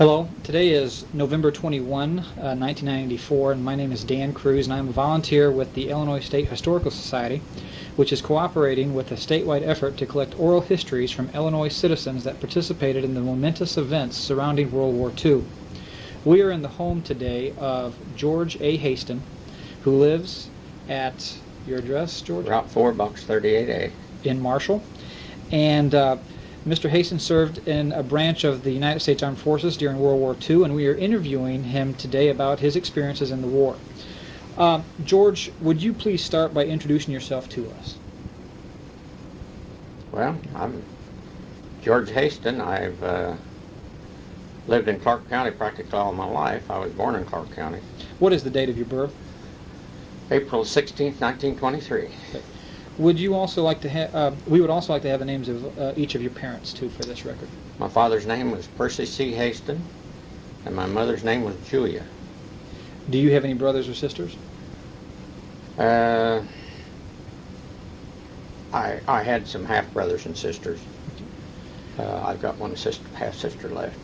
Hello, today is November 21, 1994, and my name is Dan Cruz, and I'm a volunteer with the Illinois State Historical Society, which is cooperating with a statewide effort to collect oral histories from Illinois citizens that participated in the momentous events surrounding World War II. We are in the home today of George A. Hasten, who lives at your address, George? Route 4, Box 38A. In Marshall. And Mr. Hasten served in a branch of the United States Armed Forces during World War II, and we are interviewing him today about his experiences in the war. George, would you please start by introducing yourself to us? Well, I'm George Hasten. I've lived in Clark County practically all my life. I was born in Clark County. What is the date of your birth? April 16th, 1923. Okay. Would you also like to have, we would also like to have the names of each of your parents, too, for this record. My father's name was Percy C. Hasten, and my mother's name was Julia. Do you have any brothers or sisters? I had some half-brothers and sisters. I've got one half-sister left.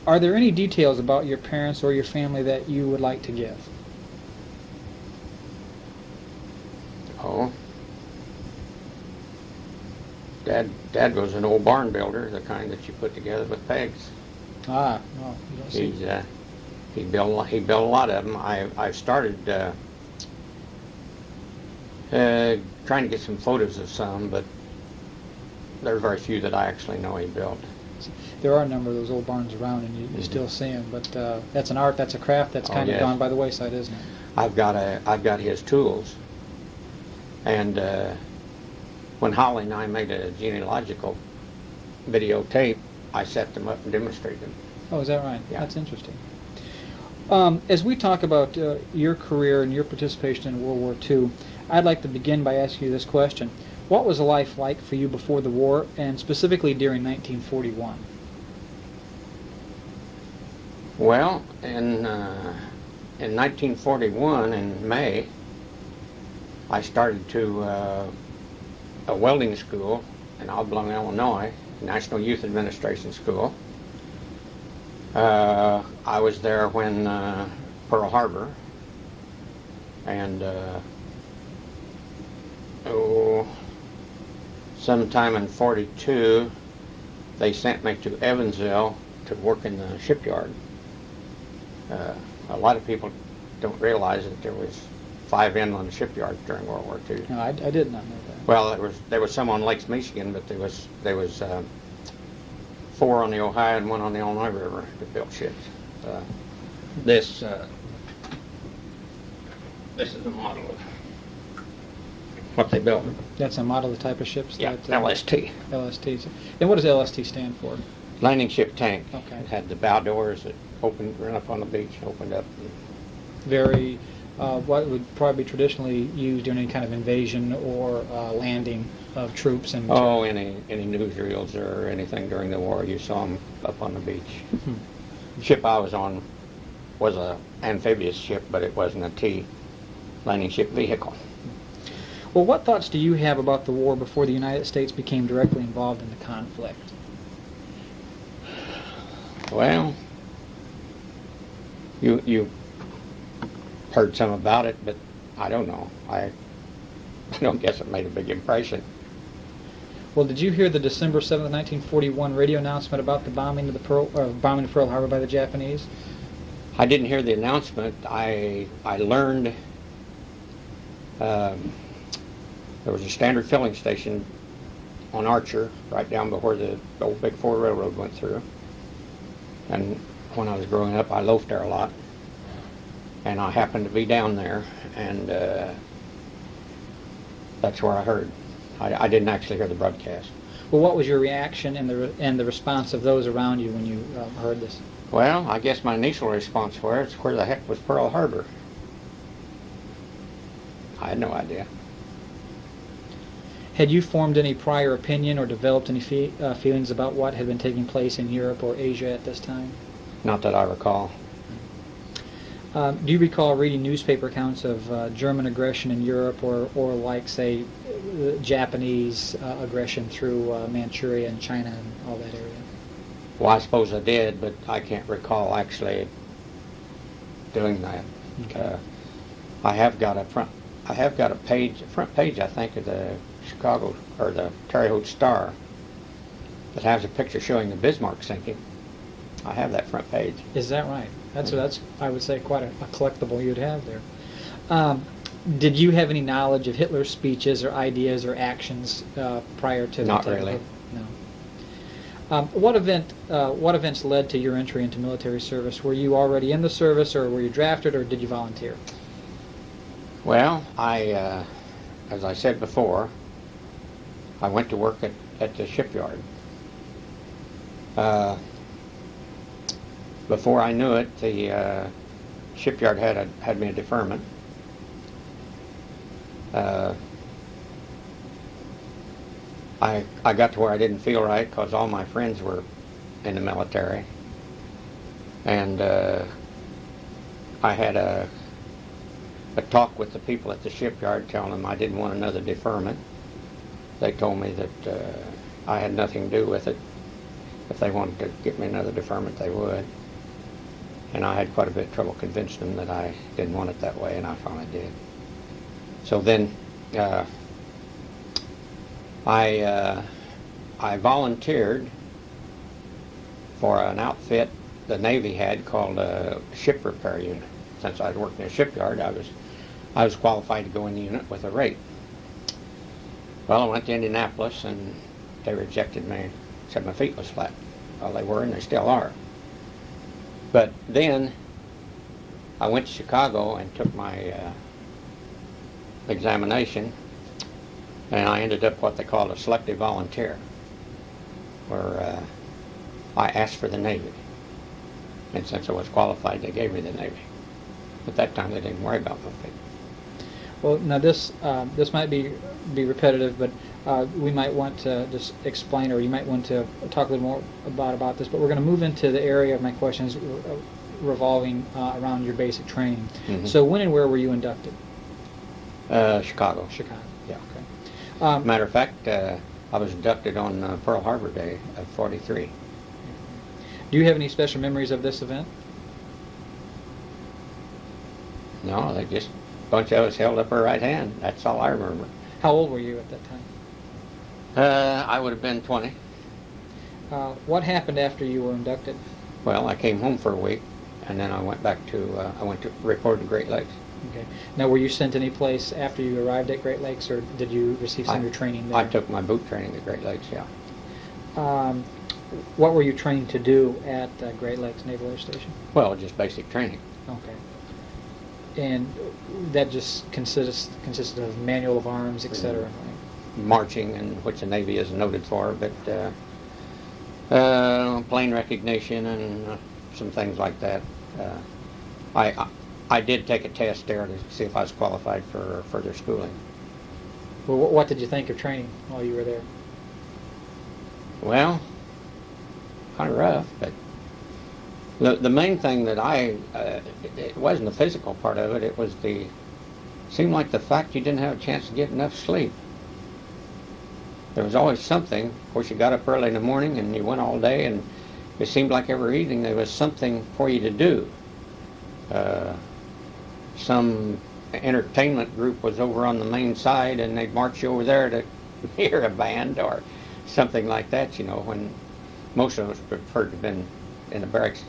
Are there any details about your parents or your family that you would like to give? Oh. Dad was an old barn builder, the kind that you put together with pegs. Ah, well, you don't see. He built a lot of them. I've started trying to get some photos of some, but there are very few that I actually know he built. There are a number of those old barns around, and you still see them. But that's an art, that's a craft, that's kind of gone by the wayside, isn't it? I've got his tools, and when Holly and I made a genealogical videotape, I set them up and demonstrated them. Oh, is that right? Yeah. That's interesting. As we talk about your career and your participation in World War II, I'd like to begin by asking you this question. What was life like for you before the war, and specifically during 1941? Well, in 1941, in May, I started to a welding school in Oblong, Illinois, National Youth Administration School. I was there when Pearl Harbor, and sometime in 42, they sent me to Evansville to work in the shipyard. A lot of people don't realize that there was 5 inland shipyards during World War II. No, I did not know that. Well, there was some on Lakes Michigan, but there was 4 on the Ohio and 1 on the Illinois River that built ships. This is a model of what they built. That's a model of the type of ships? Yeah, that, LST. LST. And what does LST stand for? Landing ship tank. Okay. It had the bow doors that ran up on the beach, opened up. Very, what would probably be traditionally used during any kind of invasion or landing of troops and... Oh, any newsreels or anything during the war, you saw them up on the beach. Mm-hmm. The ship I was on was a amphibious ship, but it wasn't a T landing ship vehicle. Well, what thoughts do you have about the war before the United States became directly involved in the conflict? Well, you heard some about it, but I don't know. I don't guess it made a big impression. Well, did you hear the December 7th, 1941 radio announcement about the bombing of Pearl Harbor by the Japanese? I didn't hear the announcement. I learned there was a standard filling station on Archer, right down before the old Big 4 Railroad went through. And when I was growing up, I loafed there a lot. And I happened to be down there, and that's where I heard. I didn't actually hear the broadcast. Well, what was your reaction and the response of those around you when you heard this? Well, I guess my initial response was, where the heck was Pearl Harbor? I had no idea. Had you formed any prior opinion or developed any feelings about what had been taking place in Europe or Asia at this time? Not that I recall. Do you recall reading newspaper accounts of German aggression in Europe or like, say, Japanese aggression through Manchuria and China and all that area? Well, I suppose I did, but I can't recall actually doing that. Okay. I have got a front page, I think, of the Chicago or the Terre Haute Star that has a picture showing the Bismarck sinking. I have that front page. Is that right? That's I would say quite a collectible you'd have there. Did you have any knowledge of Hitler's speeches or ideas or actions prior to Not the really. No. What events led to your entry into military service? Were you already in the service, or were you drafted, or did you volunteer? Well, as I said before, I went to work at the shipyard. Before I knew it, the shipyard had me a deferment. I got to where I didn't feel right because all my friends were in the military, and I had a talk with the people at the shipyard telling them I didn't want another deferment. They told me that I had nothing to do with it. If they wanted to get me another deferment, they would. And I had quite a bit of trouble convincing them that I didn't want it that way, and I finally did. So then I volunteered for an outfit the Navy had called a ship repair unit. Since I'd worked in a shipyard, I was qualified to go in the unit with a rate. Well, I went to Indianapolis, and they rejected me, said my feet was flat. Well, they were, and they still are. But then I went to Chicago and took my examination, and I ended up what they call a selective volunteer, where I asked for the Navy. And since I was qualified, they gave me the Navy. At that time, they didn't worry about my feet. Well, now this might be repetitive, but we might want to just explain, or you might want to talk a little more about this. But we're going to move into the area of my questions revolving around your basic training. Mm-hmm. So when and where were you inducted? Chicago. Chicago. Yeah. Okay. Matter of fact, I was inducted on Pearl Harbor Day of '43. Do you have any special memories of this event? No, they just a bunch of us held up our right hand. That's all I remember. How old were you at that time? I would have been 20. What happened after you were inducted? Well, I came home for a week, and then I went back to I went to report to Great Lakes. Okay. Now, were you sent any place after you arrived at Great Lakes, or did you receive some of your training there? I took my boot training at Great Lakes, yeah. What were you trained to do at Great Lakes Naval Air Station? Well, just basic training. Okay. And that just consisted of manual of arms, etc. Right? Marching, and which the Navy is noted for, but plane recognition and some things like that. I did take a test there to see if I was qualified for further schooling. Well, what did you think of training while you were there? Well, kind of rough, but the main thing that it wasn't the physical part of it. It was seemed like the fact you didn't have a chance to get enough sleep. There was always something. Of course, you got up early in the morning and you went all day, and it seemed like every evening there was something for you to do. Some entertainment group was over on the main side, and they'd march you over there to hear a band or something like that, you know, when most of us preferred to have been in the barracks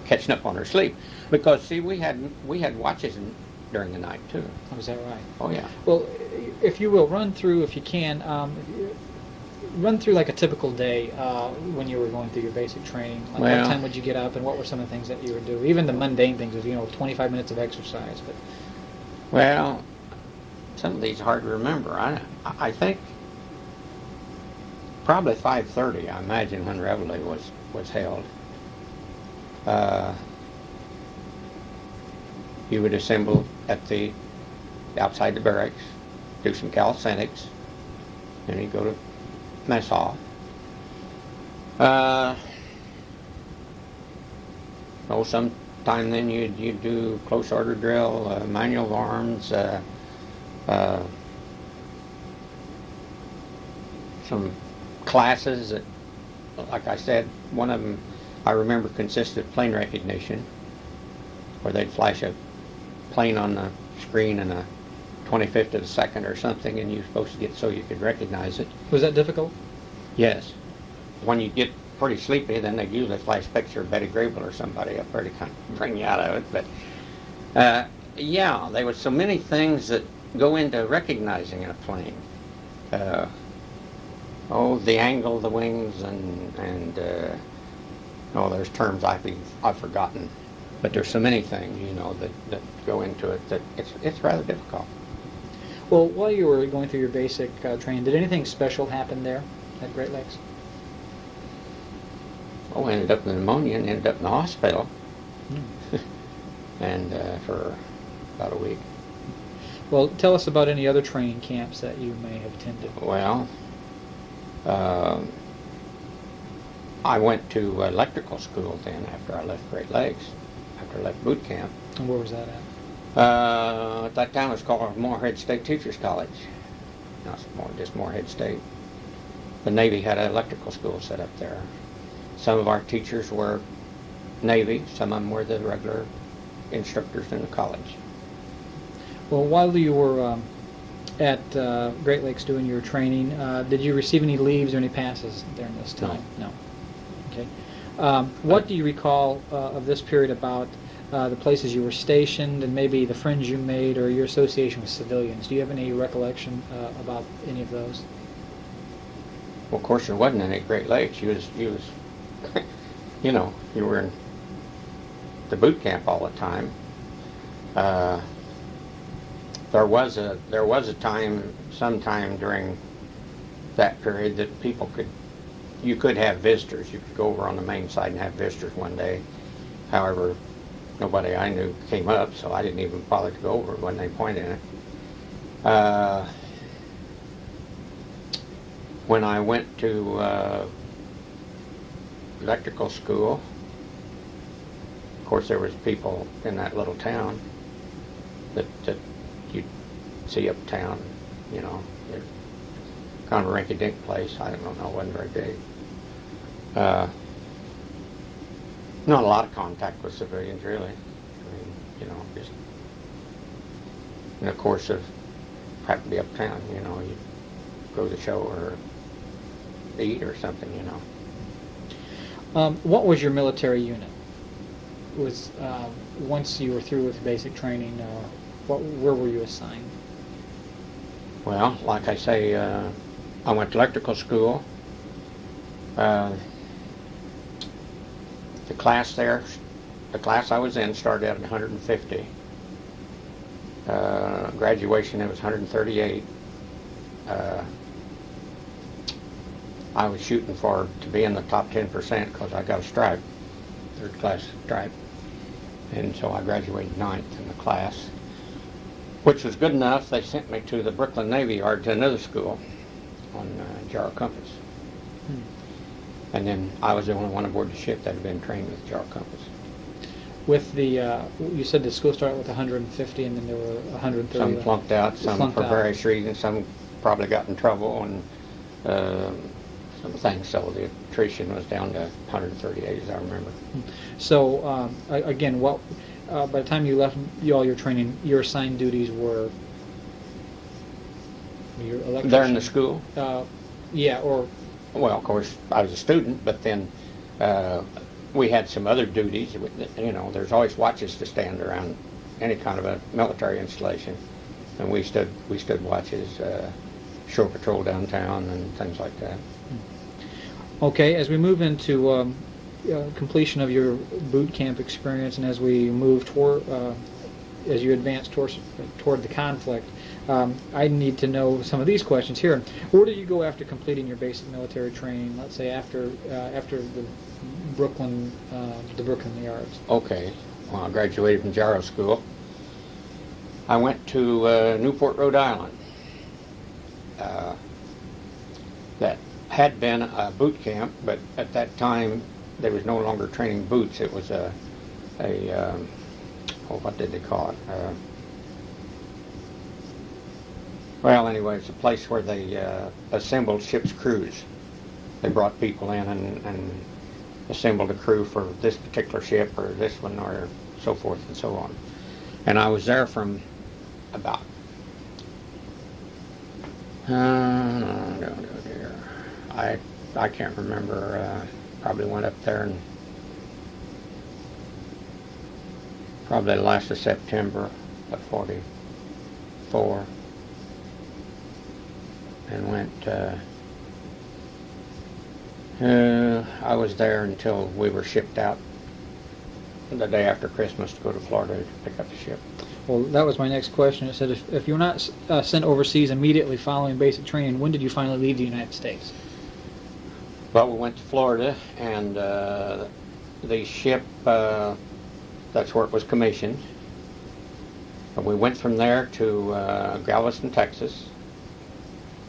catching up on our sleep. Because, see, we had watches during the night, too. Oh, is that right? Oh, yeah. Well, if you will, run through, if you can, run through like a typical day when you were going through your basic training. Like, Well, what time would you get up, and what were some of the things that you would do? Even the mundane things of, 25 minutes of exercise. But Well, some of these are hard to remember. I think probably 5:30, I imagine, when Reveille was held. You would assemble outside the barracks, do some calisthenics, and you'd go to mess hall. Sometime then you'd do close order drill, manual of arms, some classes that like I said, one of them I remember consisted of plane recognition, where they'd flash a plane on the screen in a 25th of a second or something, and you're supposed to get so you could recognize it. Was that difficult? Yes. When you get pretty sleepy, then they'd usually flash a picture of Betty Grable or somebody up there to kind of bring you out of it. But yeah, there was so many things that go into recognizing a plane. The angle of the wings and there's terms I've forgotten, but there's so many things that go into it that it's rather difficult. Well, while you were going through your basic training, did anything special happen there at Great Lakes? Oh, I ended up with pneumonia and ended up in the hospital, and for about a week. Well, tell us about any other training camps that you may have attended. Well, I went to electrical school then after I left Great Lakes, after I left boot camp. And where was that at? At that time it was called Morehead State Teachers College. No, it's just Morehead State. The Navy had an electrical school set up there. Some of our teachers were Navy, some of them were the regular instructors in the college. Well, while you were at Great Lakes doing your training, did you receive any leaves or any passes during this time? No. Okay. What do you recall of this period about the places you were stationed and maybe the friends you made or your association with civilians? Do you have any recollection about any of those? Well, of course, there wasn't any at Great Lakes. You was you were in the boot camp all the time. There was a time, sometime during that period, that you could have visitors. You could go over on the main side and have visitors one day. However, nobody I knew came up, so I didn't even bother to go over. It wasn't any point in it. When I went to electrical school, of course there was people in that little town that you'd see uptown, it's kind of a rinky-dink place. I don't know, it wasn't very big. Not a lot of contact with civilians, really. I mean, just in the course of having to be uptown, you go to the show or eat or something, What was your military unit? Once you were through with basic training, where were you assigned? Well, like I say, I went to electrical school. The class I was in started out at 150. Graduation, it was 138. I was shooting to be in the top 10% because I got a stripe, third class stripe. And so I graduated 9th in the class, which was good enough. They sent me to the Brooklyn Navy Yard to another school on gyro compass. And then I was the only one aboard the ship that had been trained with gyro compass. With the, you said the school started with 150 and then there were 130. Some flunked out, some for various reasons, some probably got in trouble, and some things, so the attrition was down to 138, as I remember. So, again, by the time you left all your training, your assigned duties were your electrician? There in the school? Yeah, or... Well, of course, I was a student, but then we had some other duties. There's always watches to stand around any kind of a military installation, and we stood watches, shore patrol downtown and things like that. Okay, as we move into completion of your boot camp experience, and as we move as you advance toward the conflict, I need to know some of these questions here. Where did you go after completing your basic military training? Let's say after the Brooklyn Yards. Okay, well, I graduated from gyro school. I went to Newport, Rhode Island. That had been a boot camp, but at that time there was no longer training boots. It was what did they call it? Well, anyway, it's a place where they assembled ship's crews. they brought people in and assembled a crew for this particular ship or this one or so forth and so on. And I was there from about I can't remember. Probably went up there and probably the last of September of '44, and went. I was there until we were shipped out the day after Christmas to go to Florida to pick up the ship. Well, that was my next question. It said if you're not sent overseas immediately following basic training, when did you finally leave the United States? Well, we went to Florida, and the ship, that's where it was commissioned. And we went from there to Galveston, Texas.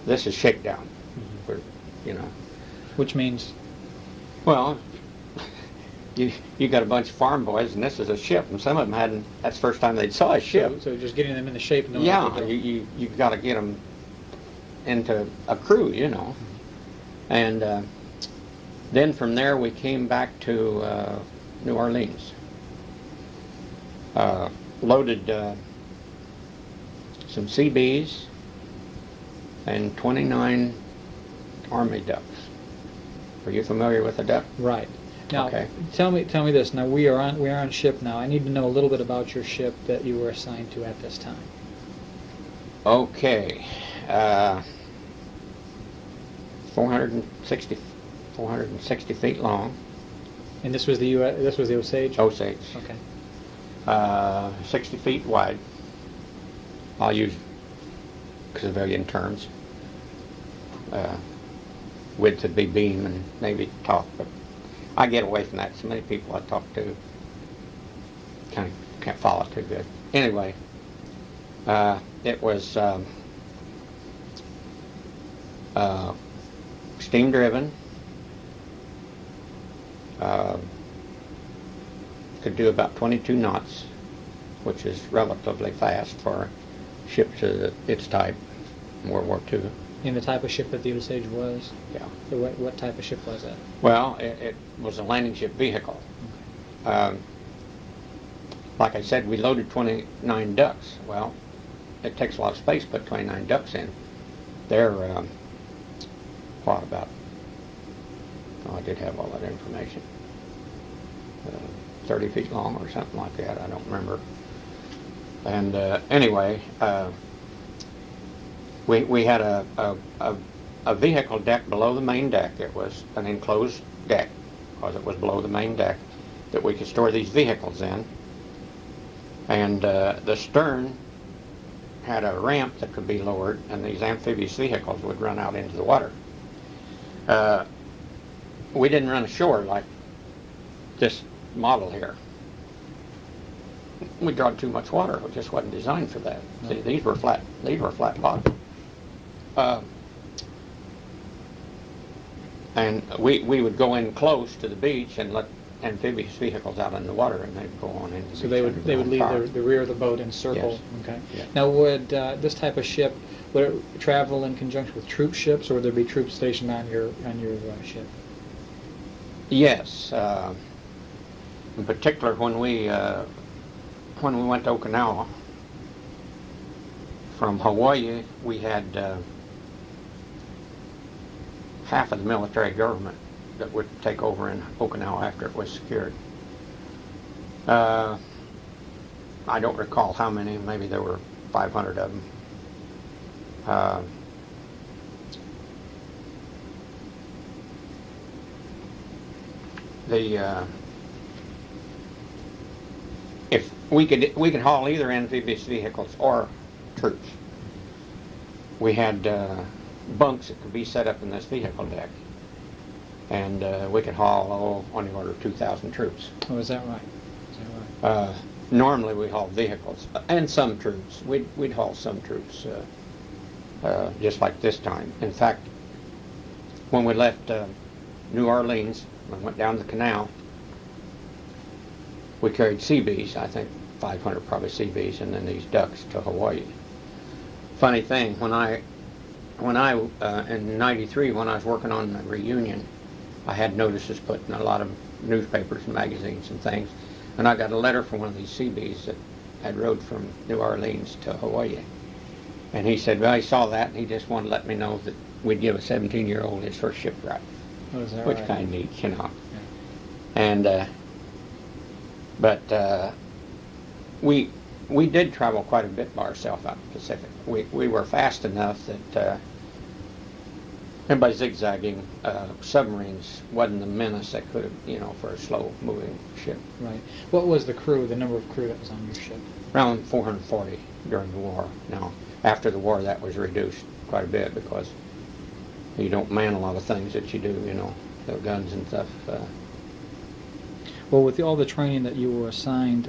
This is shakedown, you know. Which means? Well, you got a bunch of farm boys, and this is a ship, and some of them hadn't. That's the first time they'd saw a ship. So just getting them into shape. And yeah, you got to get them into a crew, you know. And then from there we came back to New Orleans. Loaded some CBs and 29 Army ducks. Are you familiar with a duck? Right. Now, okay. Tell me this. Now we are on ship now. I need to know a little bit about your ship that you were assigned to at this time. Okay. 460 feet long. And this was the This was the Osage. Osage. Okay. 60 feet wide. I'll use civilian terms. Width would be beam and maybe top, but I get away from that. So many people I talk to kind of can't follow too good. Anyway, it was steam driven. Could do about 22 knots, which is relatively fast for ships of its type in World War II. And the type of ship that the Osage was? Yeah. So what type of ship was that? Well, it was a landing ship vehicle. Okay. Like I said, we loaded 29 ducks. Well, it takes a lot of space to put 29 ducks in. They're, what about, oh, I did have all that information. 30 feet long or something like that, I don't remember. And anyway, we had a vehicle deck below the main deck. It was an enclosed deck because it was below the main deck that we could store these vehicles in. And the stern had a ramp that could be lowered, and these amphibious vehicles would run out into the water. We didn't run ashore like this model here. We drawed too much water. It just wasn't designed for that. No. See, these were flat bottom. And we would go in close to the beach and let amphibious vehicles out in the water, and they'd go on into the beach. So they would leave the rear of the boat and circle. Yes. Okay. Yes. Now, would this type of ship would it travel in conjunction with troop ships, or would there be troops stationed on your ship? Yes. In particular, when we went to Okinawa from Hawaii, we had half of the military government that would take over in Okinawa after it was secured. I don't recall how many. Maybe there were 500 of them. If we could haul either amphibious vehicles or troops. We had bunks that could be set up in this vehicle deck, and we could haul on the order of 2,000 troops. Oh, is that right? Normally we haul vehicles and some troops. We'd haul some troops, just like this time. In fact, when we left New Orleans and went down the canal, we carried CBs, I think 500 probably CBs, and then these ducks to Hawaii. Funny thing, when I when I in '93, when I was working on the reunion, I had notices put in a lot of newspapers and magazines and things, and I got a letter from one of these Seabees that had rode from New Orleans to Hawaii, and he said, well, he saw that and he just wanted to let me know that we'd give a 17-year-old his first shipwright, Oh, is that which right? kind of neat, you know. Yeah. And but we did travel quite a bit by ourselves out in the Pacific. We were fast enough that and by zigzagging, submarines wasn't the menace that could have, you know, for a slow-moving ship. Right. What was the crew, the number of crew that was on your ship? Around 440 during the war. Now, after the war, that was reduced quite a bit because you don't man a lot of things that you do, you know, the guns and stuff. Well, with all the training that you were assigned,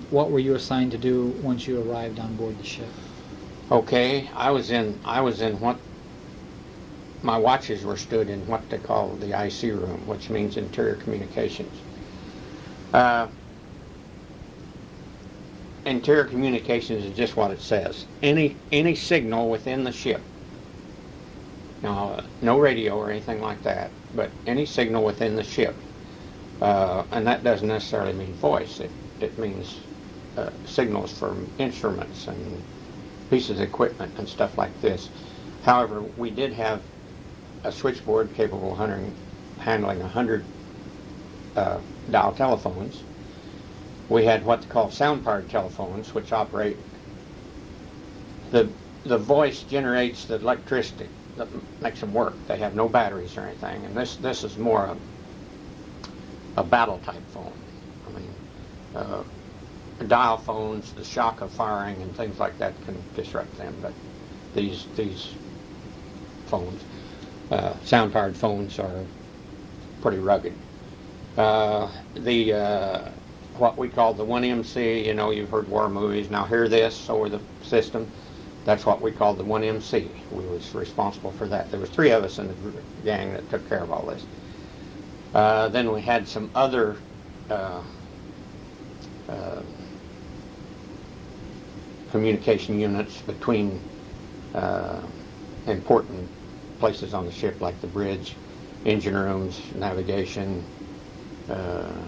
what were you assigned to do once you arrived on board the ship? Okay, I was in what my watches were stood in what they call the IC room, which means interior communications. Interior communications is just what it says. Any signal within the ship. Now, no radio or anything like that, but any signal within the ship, and that doesn't necessarily mean voice. It means signals from instruments and pieces of equipment and stuff like this. However, we did have a switchboard capable of handling 100 dial telephones. We had what they call sound-powered telephones, which operate. The voice generates the electricity that makes them work. They have no batteries or anything, and this is more a battle-type phone. I mean, dial phones, the shock of firing and things like that can disrupt them, but these phones. Sound-powered phones are pretty rugged. What we call the 1MC, you know, you've heard war movies. Now hear this over the system. That's what we call the 1MC. We was responsible for that. There was 3 of us in the gang that took care of all this. Then we had some other communication units between important places on the ship, like the bridge, engine rooms, navigation,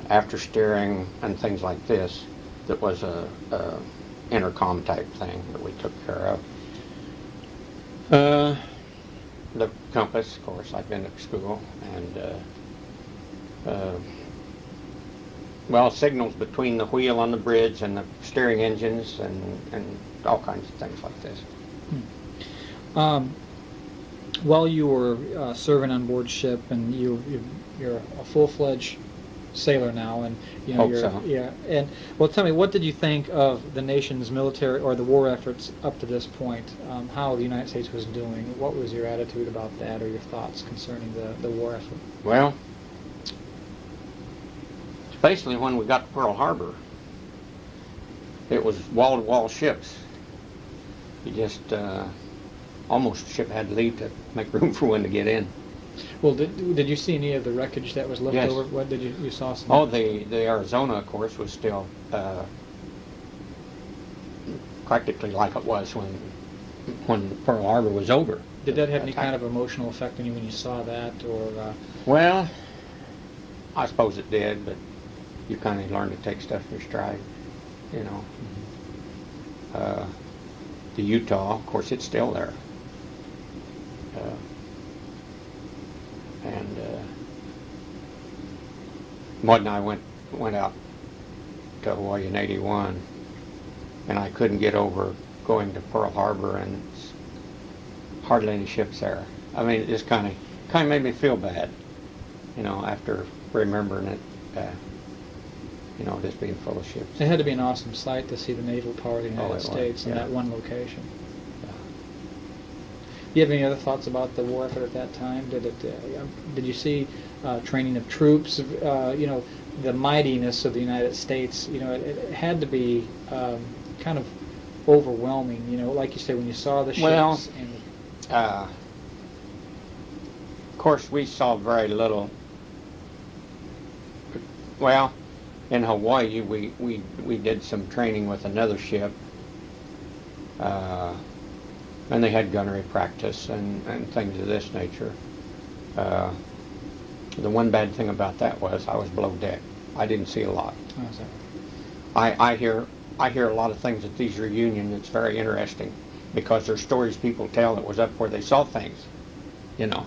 after steering, and things like this. That was a intercom type thing that we took care of. The compass, of course, I've been to school, and well, signals between the wheel on the bridge and the steering engines, and all kinds of things like this. While you were serving on board ship, and you're a full-fledged sailor now, and you know, So. And well, tell me, what did you think of the nation's military or the war efforts up to this point? How the United States was doing? What was your attitude about that, or your thoughts concerning the war effort? Well, especially when we got to Pearl Harbor, it was wall-to-wall ships. You just almost the ship had to leave to make room for one to get in. Well, did you see any of the wreckage that was left Yes. over? What did you saw? Some? Oh, the Arizona, of course, was still practically like it was when Pearl Harbor was over. Did that have any kind of emotional effect on you when you saw that, or? Well, I suppose it did, but you kind of learn to take stuff in your stride, you know. The Utah, of course, it's still there. And Mud and I went out to Hawaii in '81, and I couldn't get over going to Pearl Harbor and hardly any ships there. I mean, it just kind of made me feel bad, you know, after remembering it, you know, just being full of ships. It had to be an awesome sight to see the naval power of the United States in yeah. that one location. Do you have any other thoughts about the war effort at that time? Did you see training of troops? You know, the mightiness of the United States. You know, it had to be kind of overwhelming. You know, like you say, when you saw the ships. Well, and of course, we saw very little. Well, in Hawaii, we did some training with another ship. and they had gunnery practice and things of this nature. The one bad thing about that was I was below deck. I didn't see a lot. Oh, sorry. I hear a lot of things at these reunions. It's very interesting because there's stories people tell that was up where they saw things, you know,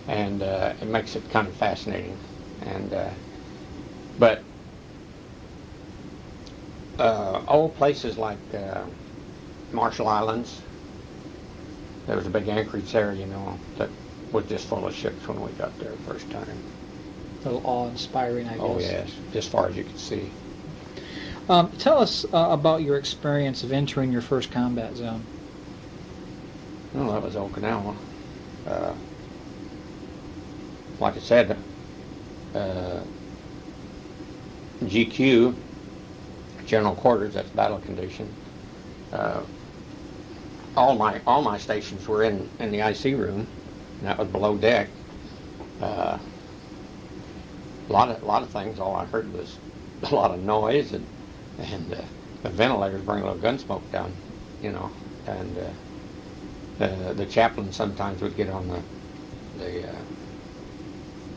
and it makes it kind of fascinating. And but old places like Marshall Islands, there was a big anchorage there, you know, that was just full of ships when we got there the first time. A little awe-inspiring, I guess. Oh yes, as far as you could see. Tell us about your experience of entering your first combat zone. Well, that was Okinawa. Like I said, GQ, General Quarters, that's battle condition. All my stations were in the IC room, and that was below deck. A lot of things. All I heard was a lot of noise and the ventilators bring a little gun smoke down, you know. And the chaplain sometimes would get on the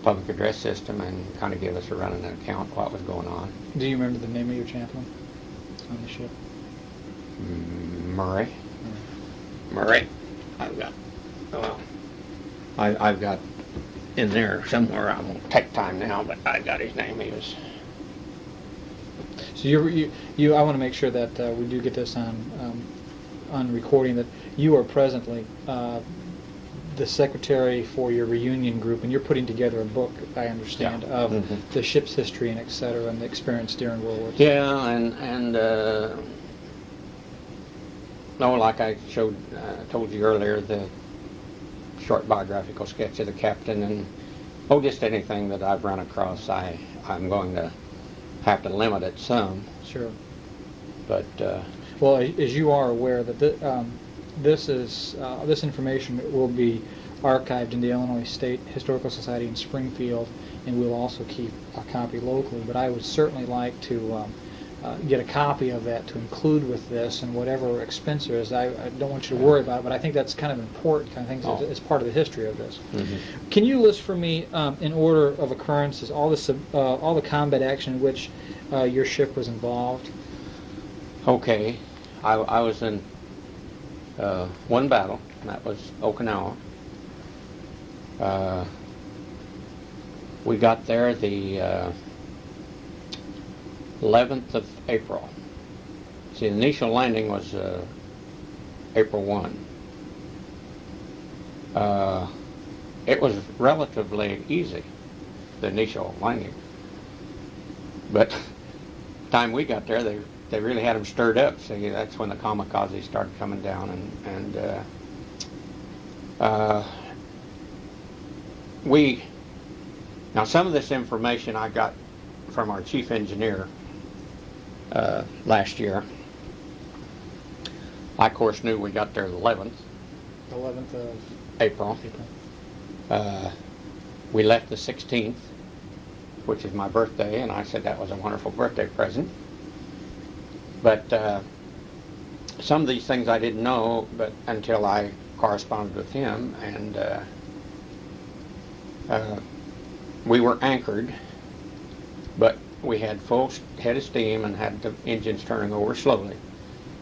public address system and kind of give us a running account of what was going on. Do you remember the name of your chaplain on the ship? Murray. I've got in there somewhere. I won't take time now, but I got his name. He was. So I want to make sure that we do get this on recording, that you are presently the secretary for your reunion group, and you're putting together a book, I understand, of the ship's history and et cetera, and the experience during World War II. Yeah, and like I told you earlier, the short biographical sketch of the captain, and just anything that I've run across, I'm going to have to limit it some. Sure. But well, as you are aware, that this information will be archived in the Illinois State Historical Society in Springfield, and we'll also keep a copy locally. But I would certainly like to get a copy of that to include with this, and whatever expense there is. I don't want you to worry about it, but I think that's kind of important kind of thing as part of the history of this. Can you list for me, in order of occurrences, all the combat action in which your ship was involved? Okay, I was in one battle, and that was Okinawa. We got there the 11th of April. See, the initial landing was April 1. It was relatively easy, the initial landing. But the time we got there, they really had them stirred up. See, that's when the kamikaze started coming down, and now some of this information I got from our chief engineer last year. I, of course, knew we got there the 11th. 11th of April. We left the 16th, which is my birthday, and I said that was a wonderful birthday present. But some of these things I didn't know, but until I corresponded with him, and we were anchored, but we had full head of steam and had the engines turning over slowly,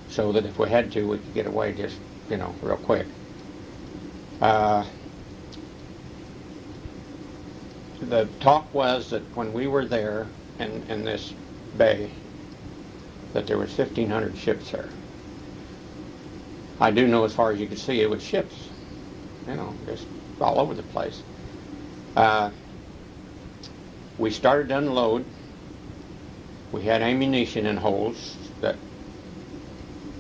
so that if we had to, we could get away just, real quick. The talk was that when we were there in this bay, that there was 1,500 ships there. I do know, as far as you could see, it was ships, just all over the place. We started to unload. We had ammunition in holes that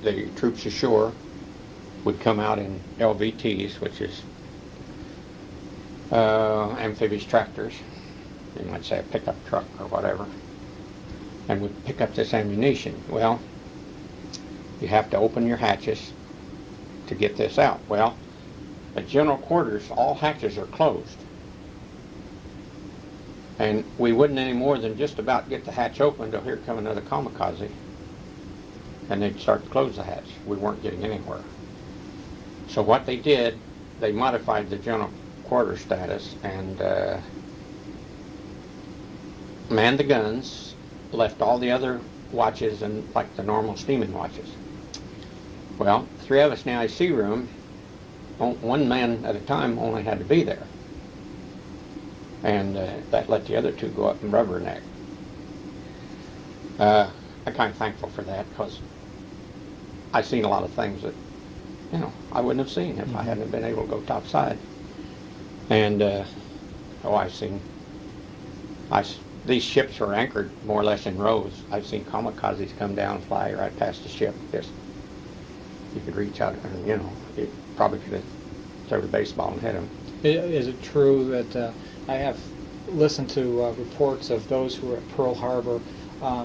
the troops ashore would come out in LVTs, which is amphibious tractors. You might say a pickup truck or whatever. And would pick up this ammunition. Well, you have to open your hatches to get this out. Well, at general quarters, all hatches are closed. And we wouldn't any more than just about get the hatch open till here come another kamikaze, and they'd start to close the hatch. We weren't getting anywhere. So what they did, they modified the general quarter status and manned the guns, left all the other watches and like the normal steaming watches. Well, 3 of us in the IC room, one man at a time only had to be there. And that let the other 2 go up and rubberneck. I'm kind of thankful for that because I've seen a lot of things that, I wouldn't have seen if I hadn't been able to go topside. And, these ships were anchored more or less in rows. I've seen kamikazes come down and fly right past the ship. Just, you could reach out and, you probably could have thrown a baseball and hit them. Is it true that I have listened to reports of those who were at Pearl Harbor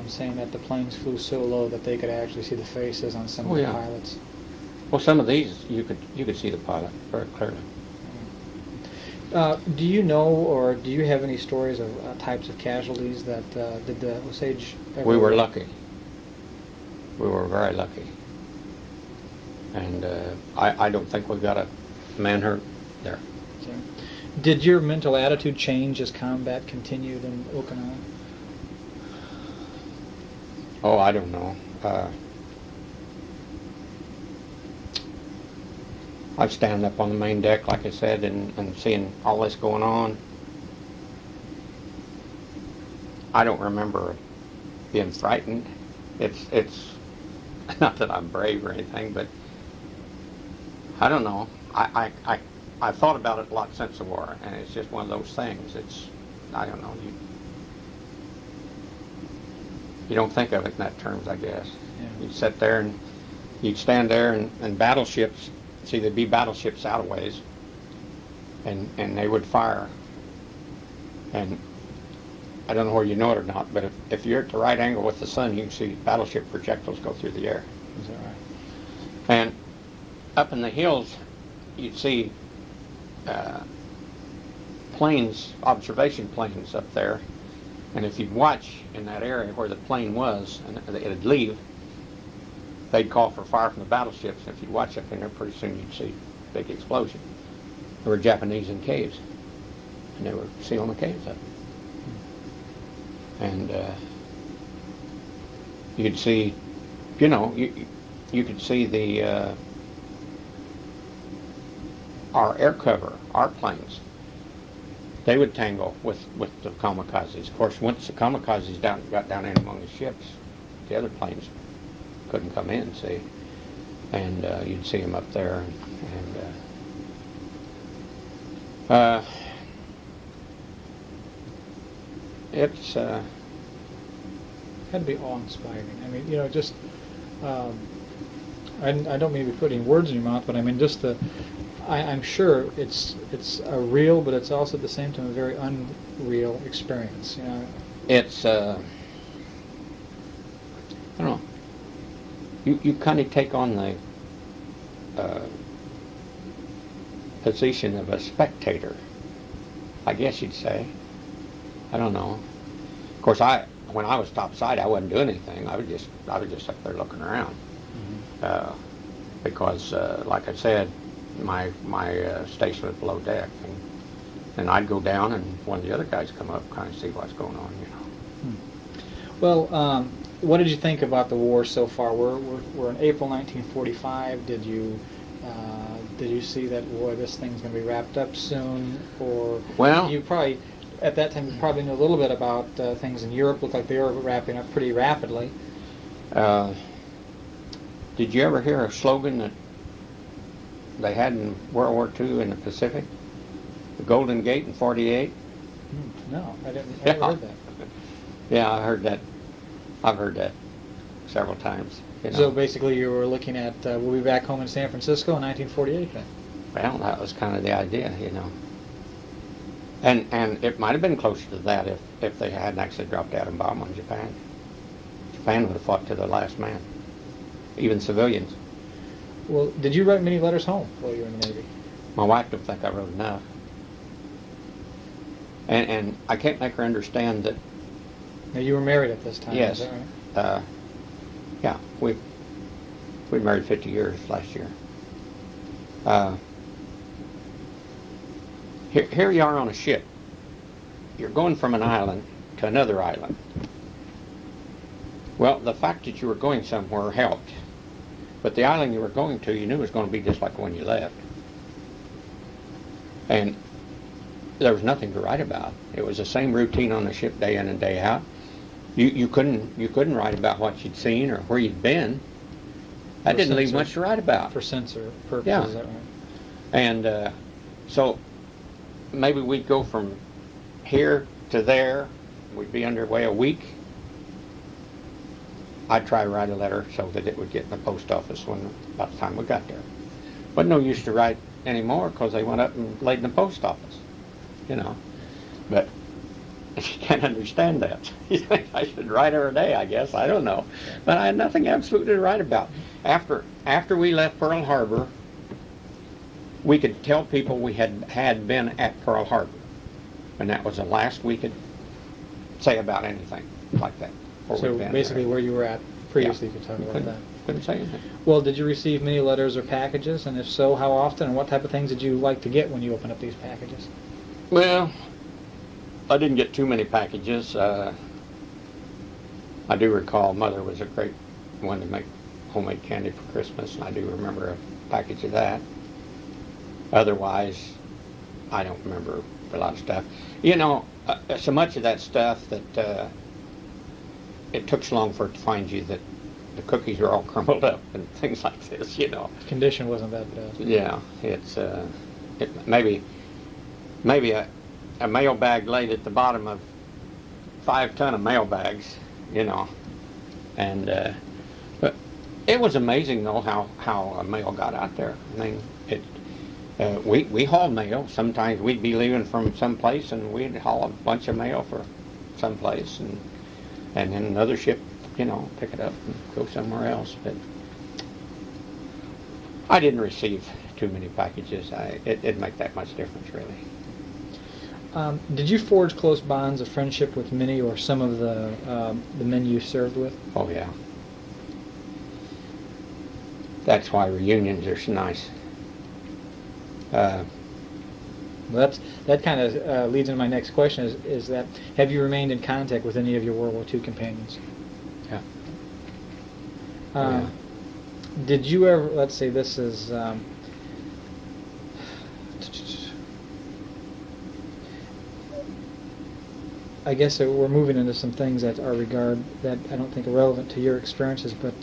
saying that the planes flew so low that they could actually see the faces on some of the pilots? Well, some of these you could see the pilot very clearly. Do you know, or do you have any stories of types of casualties that did the Osage ever? We were lucky. We were very lucky. And I don't think we got a man hurt there. Okay. Did your mental attitude change as combat continued in Okinawa? Oh, I don't know. I've stand up on the main deck, like I said, and seeing all this going on. I don't remember being frightened. It's not that I'm brave or anything, but I don't know. I thought about it a lot since the war, and it's just one of those things. I don't know. You don't think of it in that terms, I guess. Yeah. You'd sit there and you'd stand there and battleships. See, there'd be battleships out of ways, and they would fire. And I don't know where you know it or not, but if you're at the right angle with the sun, you can see battleship projectiles go through the air. Is that right? And up in the hills, you'd see planes, observation planes up there. And if you'd watch in that area where the plane was, and it'd leave, they'd call for fire from the battleships. And if you'd watch up in there, pretty soon you'd see a big explosion. There were Japanese in caves, and they were sealing the caves up. And you could see, you could see the our air cover, our planes. They would tangle with the kamikazes. Of course, once the kamikazes got down in among the ships, the other planes couldn't come in, see. And you'd see them up there. It's had to be awe-inspiring. I mean, just I don't mean to be putting words in your mouth, but I mean just I'm sure it's a real, but it's also at the same time a very unreal experience. It's I don't know. You kind of take on the position of a spectator, I guess you'd say. I don't know. Of course, when I was topside, I wasn't doing anything. I was just up there looking around. Mm-hmm. Because, like I said, my station was below deck, and I'd go down, and one of the other guys come up, kind of see what's going on, Well, what did you think about the war so far? We're in April 1945. Did you see that, boy, this thing's going to be wrapped up soon? Or you probably, at that time, you probably knew a little bit about things in Europe. Looked like they were wrapping up pretty rapidly. Did you ever hear a slogan that they had in World War II in the Pacific? The Golden Gate in '48? No, I didn't. I never heard that. Yeah, I heard that. I've heard that several times. So basically, you were looking at we'll be back home in San Francisco in 1948 then. Well, that was kind of the idea, And it might have been closer to that if they hadn't actually dropped the atom bomb on Japan. Japan would have fought to the last man, even civilians. Well, did you write many letters home while you were in the Navy? My wife don't think I wrote enough. And I can't make her understand that. Now, you were married at this time, Yes. is that right? Yeah, we married 50 years last year. Here you are on a ship. You're going from an island to another island. Well, the fact that you were going somewhere helped. But the island you were going to, you knew was going to be just like the one you left. And there was nothing to write about. It was the same routine on the ship day in and day out. You couldn't write about what you'd seen or where you'd been. That didn't leave much to write about. For censor purposes, Yeah. is that right? And so maybe we'd go from here to there. We'd be underway a week. I'd try to write a letter so that it would get in the post office about the time we got there. But no use to write anymore because they went up and laid in the post office, you know. But you can't understand that. You think I should write every day, I guess. I don't know. But I had nothing absolutely to write about. After we left Pearl Harbor, we could tell people we had been at Pearl Harbor. And that was the last we could say about anything like that. So basically where you were at previously, you could talk about that. Couldn't say anything. Well, did you receive many letters or packages? And if so, how often? And what type of things did you like to get when you opened up these packages? Well, I didn't get too many packages. I do recall Mother was a great one to make homemade candy for Christmas, and I do remember a package of that. Otherwise, I don't remember a lot of stuff. You know, so much of that stuff that it took so long for it to find you that the cookies are all crumbled up and things like this, you know. Condition wasn't that bad. Yeah, it's maybe a mail bag laid at the bottom of 5 ton of mail bags, you know. And but it was amazing though how mail got out there. I mean, we hauled mail. Sometimes we'd be leaving from some place and we'd haul a bunch of mail for some place, and then another ship, you know, pick it up and go somewhere else. But I didn't receive too many packages. It didn't make that much difference, really. Did you forge close bonds of friendship with many or some of the men you served with? Oh, yeah. That's why reunions are so nice. Well, that kind of leads into my next question, is that have you remained in contact with any of your World War II companions? Yeah. Yeah. Did you ever, let's say this is, I guess we're moving into some things that are that I don't think are relevant to your experiences, but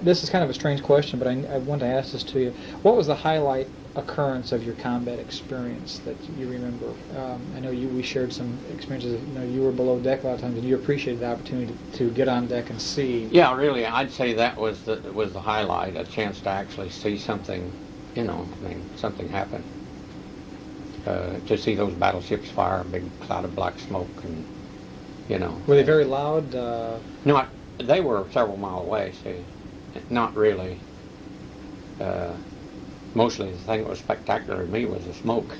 this is kind of a strange question, but I want to ask this to you. What was the highlight occurrence of your combat experience that you remember? I know we shared some experiences. You know, you were below deck a lot of times, and you appreciated the opportunity to get on deck and see. Yeah, really, I'd say that was the highlight. A chance to actually see something, you know, I mean, something happen. To see those battleships fire a big cloud of black smoke, and you know. Were they very loud? No, they were several miles away. See, not really. Mostly the thing that was spectacular to me was the smoke.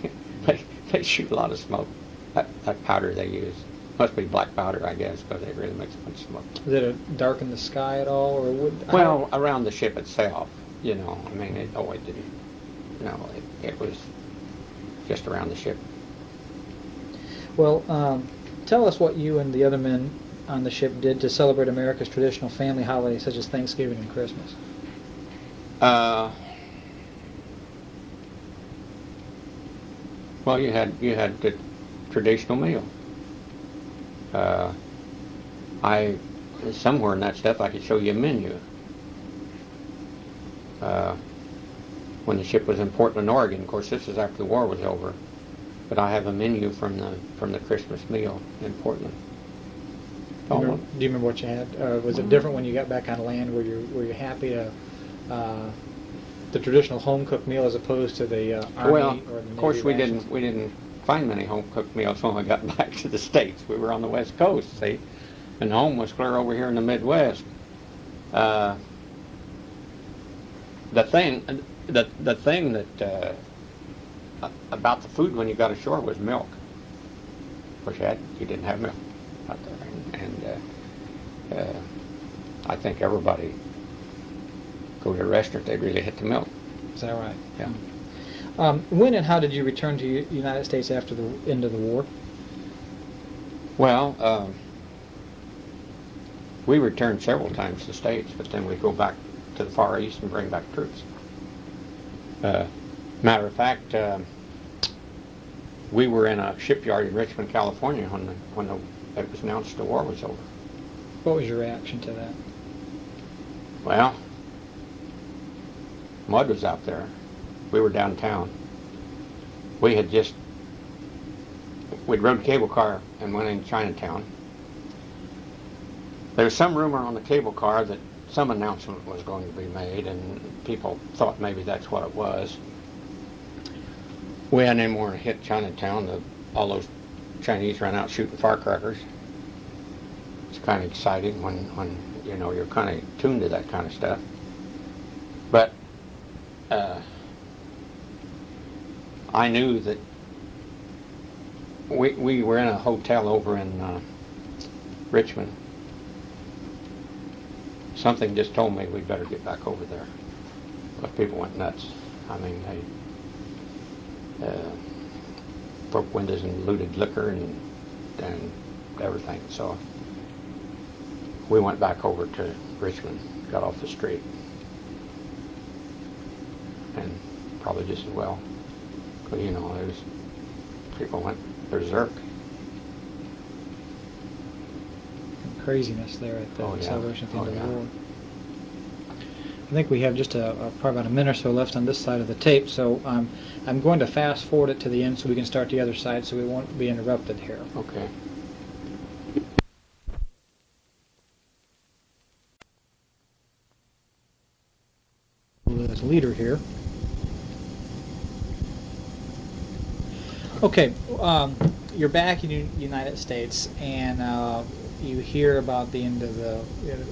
they shoot a lot of smoke. That powder they use must be black powder, I guess, because it really makes a bunch of smoke. Did it darken the sky at all, or Well, around the ship itself, you know. I mean, it didn't. You know, it was just around the ship. Well, tell us what you and the other men on the ship did to celebrate America's traditional family holidays, such as Thanksgiving and Christmas. Well, you had the traditional meal. Somewhere in that stuff I could show you a menu. When the ship was in Portland, Oregon, of course this is after the war was over, but I have a menu from the Christmas meal in Portland. Do you remember what you had? Was it different when you got back on land? Were you happy to the traditional home cooked meal as opposed to the Army well, or the Navy of course we rations? didn't find many home cooked meals when we got back to the States. We were on the West Coast, see, and home was clear over here in the Midwest. The thing that about the food when you got ashore was milk. Of course, you didn't have milk out there, and I think everybody go to a restaurant, they'd really hit the milk. Is that right? Yeah. When and how did you return to the United States after the end of the war? Well, we returned several times to the States, but then we go back to the Far East and bring back troops. Matter of fact, we were in a shipyard in Richmond, California when it was announced the war was over. What was your reaction to that? Well, mud was out there. We were downtown. We'd rode a cable car and went in Chinatown. There was some rumor on the cable car that some announcement was going to be made, and people thought maybe that's what it was. We hadn't any more than hit Chinatown. All those Chinese ran out shooting firecrackers. It's kind of exciting when you know you're kind of tuned to that kind of stuff. But I knew that we were in a hotel over in Richmond. Something just told me we'd better get back over there. But people went nuts. I mean, they broke windows and looted liquor and everything. So we went back over to Richmond, got off the street, and probably just as well. But you know, people went berserk. Craziness there at the Oh, yeah. celebration at the end of yeah. the war. I think we have just probably about a minute or so left on this side of the tape, so I'm going to fast forward it to the end so we can start the other side so we won't be interrupted here. Okay. As leader here. Okay, you're back in the United States, and you hear about the end of the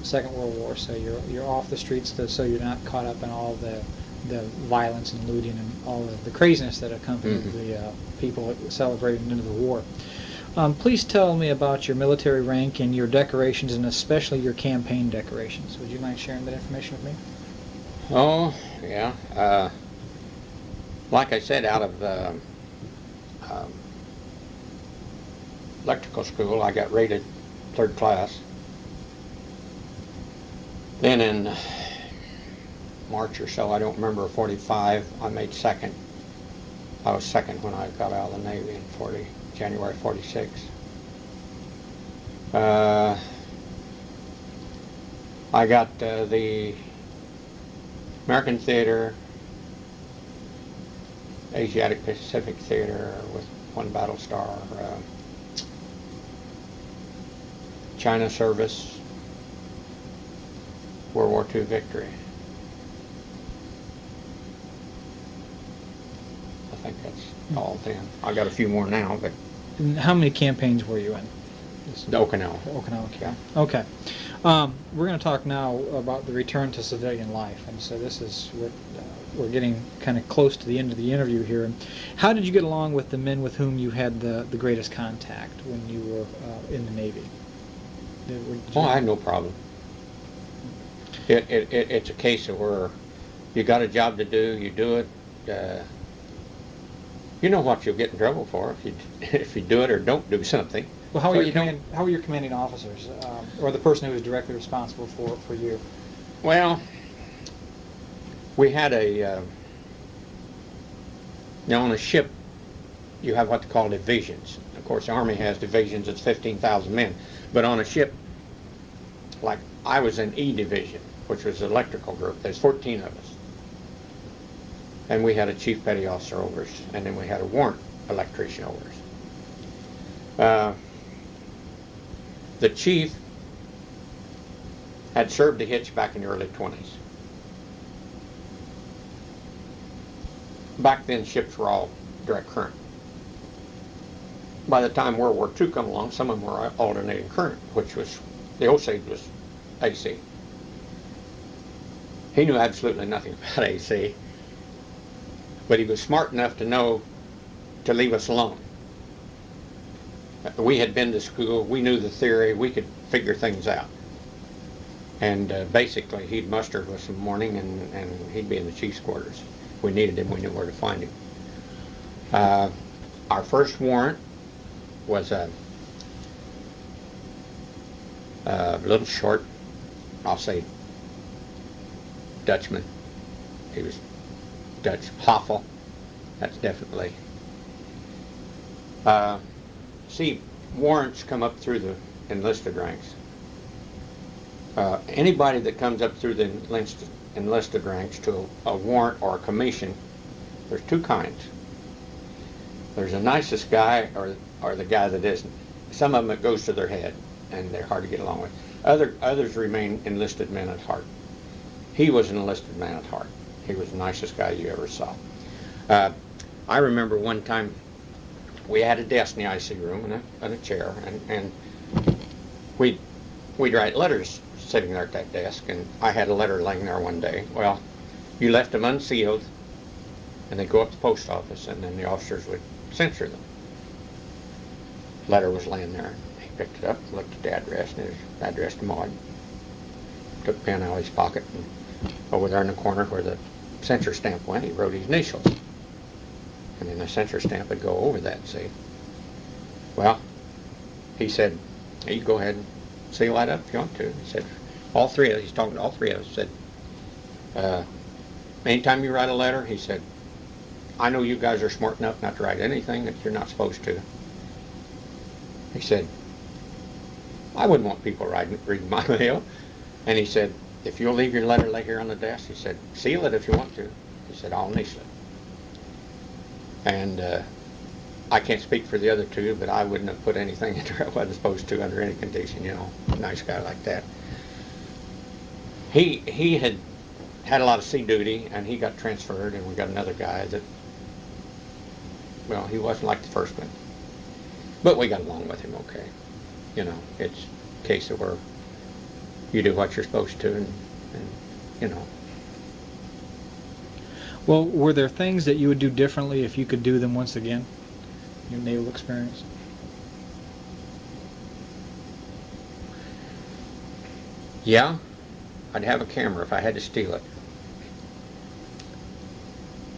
Second World War. So you're off the streets, so you're not caught up in all the violence and looting and all the craziness that accompanied the people celebrating the end of the war. Please tell me about your military rank and your decorations, and especially your campaign decorations. Would you mind sharing that information with me? Oh, yeah. Like I said, out of electrical school, I got rated 3rd class. Then in March or so, I don't remember, 45, I made 2nd. I was 2nd when I got out of the Navy in January 46. I got the American Theater, Asiatic Pacific Theater with 1 battle star, China Service, World War II Victory. I think that's all then. I got a few more now, but And how many campaigns were you in? the Okinawa. Okinawa Yeah. Okay. We're going to talk now about the return to civilian life, and so this is we're getting kind of close to the end of the interview here. How did you get along with the men with whom you had the greatest contact when you were in the Navy? Oh, I had no problem. It's a case of where you got a job to do, you do it. You know what you'll get in trouble for if you do it or don't do something. Well, how So are your commanding officers, or the person who is directly responsible for you? Well, we had on a ship, you have what they call divisions. Of course, the Army has divisions, it's 15,000 men. But on a ship, like I was in E Division, which was the electrical group, there's 14 of us. And we had a chief petty officer over us, and then we had a warrant electrician over us. The chief had served the hitch back in the early 20s. Back then, ships were all direct current. By the time World War II come along, some of them were alternating current, which was, the Osage was AC. He knew absolutely nothing about AC, but he was smart enough to know to leave us alone. We had been to school, we knew the theory, we could figure things out. And basically, he'd muster us in the morning, and he'd be in the chief's quarters. we needed him, we knew where to find him. Our first warrant was a little short, I'll say, Dutchman. He was Dutch. Hoffel. That's definitely. See, warrants come up through the enlisted ranks. Anybody that comes up through the enlisted ranks to a warrant or a commission, there's two kinds. There's the nicest guy or the guy that isn't. Some of them it goes to their head and they're hard to get along with. Others remain enlisted men at heart. He was an enlisted man at heart. He was the nicest guy you ever saw. I remember one time we had a desk in the IC room and a chair, and we'd write letters sitting there at that desk, and I had a letter laying there one day. Well, you left them unsealed, and they'd go up to the post office, and then the officers would censor them. Letter was laying there. He picked it up, looked at the address, and it was addressed to Maud. Took a pen out of his pocket, and over there in the corner where the censor stamp went, he wrote his initials. And then the censor stamp would go over that, see. Well, he said, hey, you go ahead and seal that up if you want to. He said, all three of us, he's talking to all three of us, said, anytime you write a letter, he said, I know you guys are smart enough not to write anything that you're not supposed to. He said, I wouldn't want people reading my mail. And he said, if you'll leave your letter lay here on the desk, he said, seal it if you want to. He said, I'll initial it. And I can't speak for the other two, but I wouldn't have put anything in there I wasn't supposed to under any condition, you know, a nice guy like that. He had a lot of sea duty, and he got transferred, and we got another guy that, well, he wasn't like the first one. But we got along with him okay. You know, it's a case of where you do what you're supposed to, and you know. Well, were there things that you would do differently if you could do them once again? Your naval experience? Yeah, I'd have a camera if I had to steal it.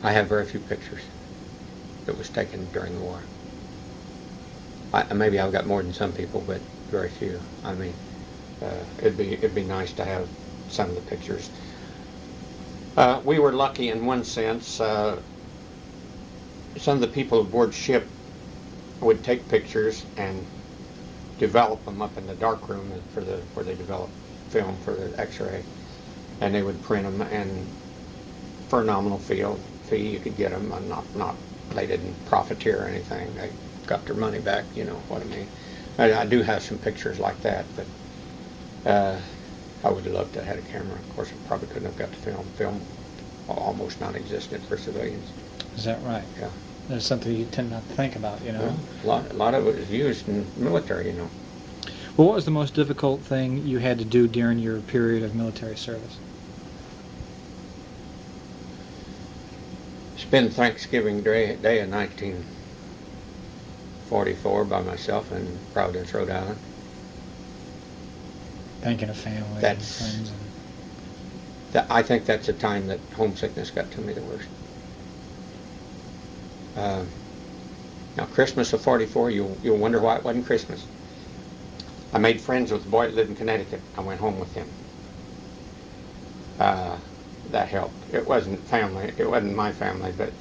I have very few pictures that was taken during the war. Maybe I've got more than some people, but very few. I mean, it'd be nice to have some of the pictures. We were lucky in one sense. Some of the people aboard ship would take pictures and develop them up in the dark room where they develop film for the X-ray, and they would print them, and for a nominal fee you could get them. They didn't profiteer or anything. They got their money back. You know what I mean. I do have some pictures like that, but I would have loved to have had a camera. Of course, I probably couldn't have got the film. Film almost non-existent for civilians. Is that right? Yeah. That's something you tend not to think about, you know. Well, a lot of it was used in military, you know. Well, what was the most difficult thing you had to do during your period of military service? Spend Thanksgiving Day of 1944 by myself in Providence, Rhode Island. Thinking of family and friends. I think that's the time that homesickness got to me the worst. Now, Christmas of '44, you'll wonder why it wasn't Christmas. I made friends with a boy that lived in Connecticut. I went home with him. That helped. It wasn't family. It wasn't my family, but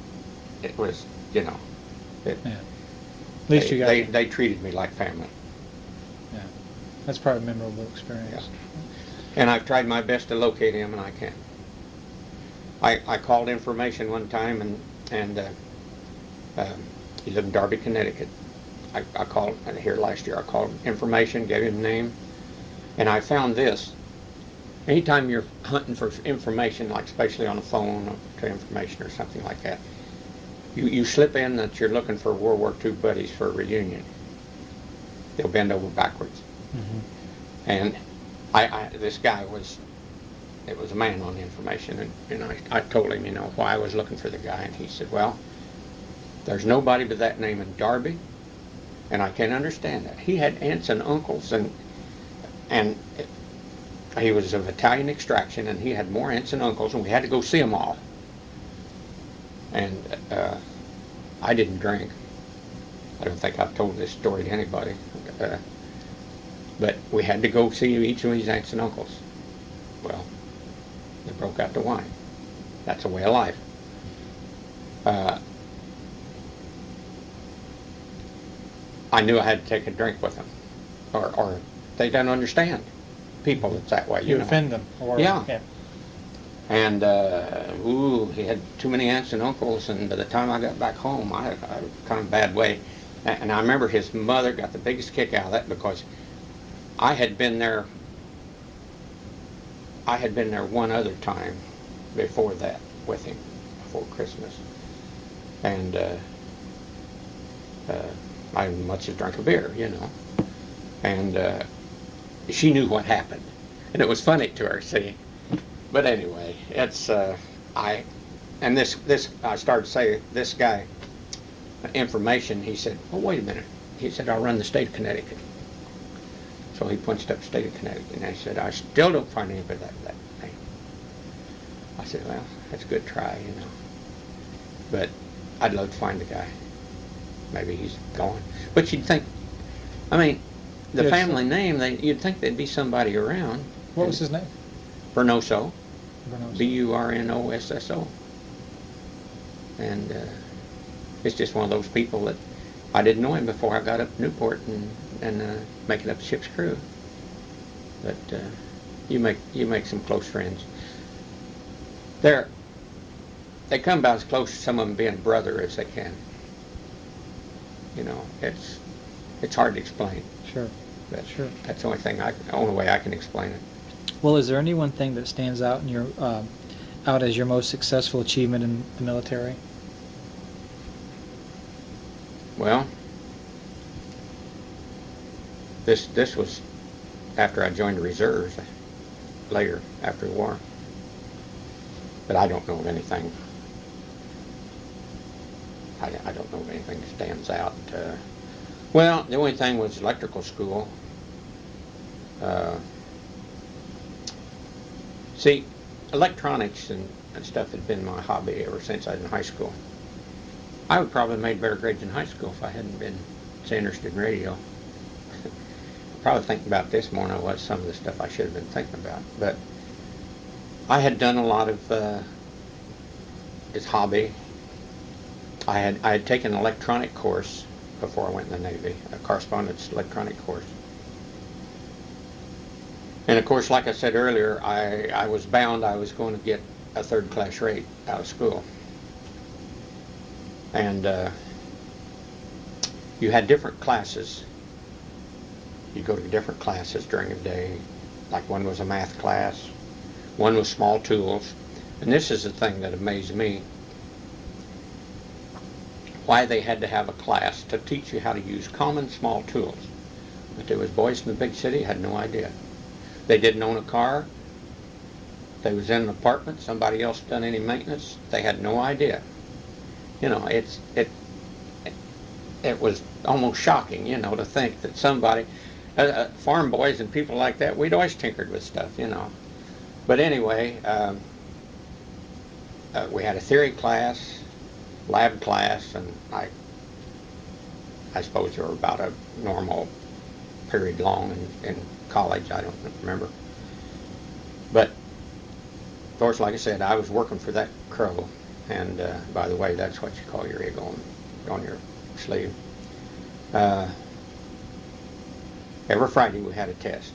it was, you know. Yeah. At least they treated me like family. Yeah. That's probably a memorable experience. Yeah. And I've tried my best to locate him, and I can't. I called information one time, and he lived in Darby, Connecticut. I called here last year. I called information, gave him a name, and I found this. Anytime you're hunting for information, like especially on a phone or to information or something like that, you slip in that you're looking for World War II buddies for a reunion. They'll bend over backwards. Mm-hmm. And this guy was a man on the information, and I told him, you know, why I was looking for the guy, and he said, well, there's nobody but that name in Darby, and I can understand that. He had aunts and uncles, and he was of Italian extraction, and he had more aunts and uncles, and we had to go see them all. And I didn't drink. I don't think I've told this story to anybody. But we had to go see each of his aunts and uncles. Well, they broke out the wine. That's a way of life. I knew I had to take a drink with them, or they don't understand people that's that way. You know. offend them. Or, Yeah. And he had too many aunts and uncles, and by the time I got back home, I was kind of a bad way. And I remember his mother got the biggest kick out of that because I had been there one other time before that with him, before Christmas. And I much as drank a beer, you know. And she knew what happened. And it was funny to her, see. But anyway, it's, I started to say, this guy, information, he said, oh, wait a minute. He said, I'll run the state of Connecticut. So he punched up state of Connecticut, and I said, I still don't find anybody that name. I said, well, that's a good try, you know. But I'd love to find the guy. Maybe he's gone. But you'd think, I mean, the family name, you'd think there'd be somebody around. What was his name? Burnoso. Burnoso. Burnosso. And it's just one of those people that I didn't know him before I got up to Newport and making up the ship's crew. But you make some close friends. They come about as close to some of them being brother as they can. You know, it's hard to explain. Sure. But sure. That's the only way I can explain it. Well, is there any one thing that stands out in your out as your most successful achievement in the military? Well, this was after I joined the reserves later after the war. But I don't know of anything. I don't know of anything that stands out. Well, the only thing was electrical school. See, electronics and stuff had been my hobby ever since I was in high school. I would probably have made better grades in high school if I hadn't been so interested in radio. Probably thinking about this more than I was some of the stuff I should have been thinking about. But I had done a lot of this hobby. I had taken an electronic course before I went in the Navy, a correspondence electronic course. And of course, like I said earlier, I was bound I was going to get a third-class rate out of school. And you had different classes. You go to different classes during the day. Like one was a math class, one was small tools. And this is the thing that amazed me. Why they had to have a class to teach you how to use common small tools. But there was boys in the big city had no idea. They didn't own a car. They was in an apartment. Somebody else done any maintenance. They had no idea. You know, it was almost shocking, you know, to think that somebody, farm boys and people like that, we'd always tinkered with stuff, you know. But anyway, we had a theory class, lab class, and I suppose they were about a normal period long in college. I don't remember. But of course, like I said, I was working for that crow. And by the way, that's what you call your eagle on your sleeve. Every Friday we had a test.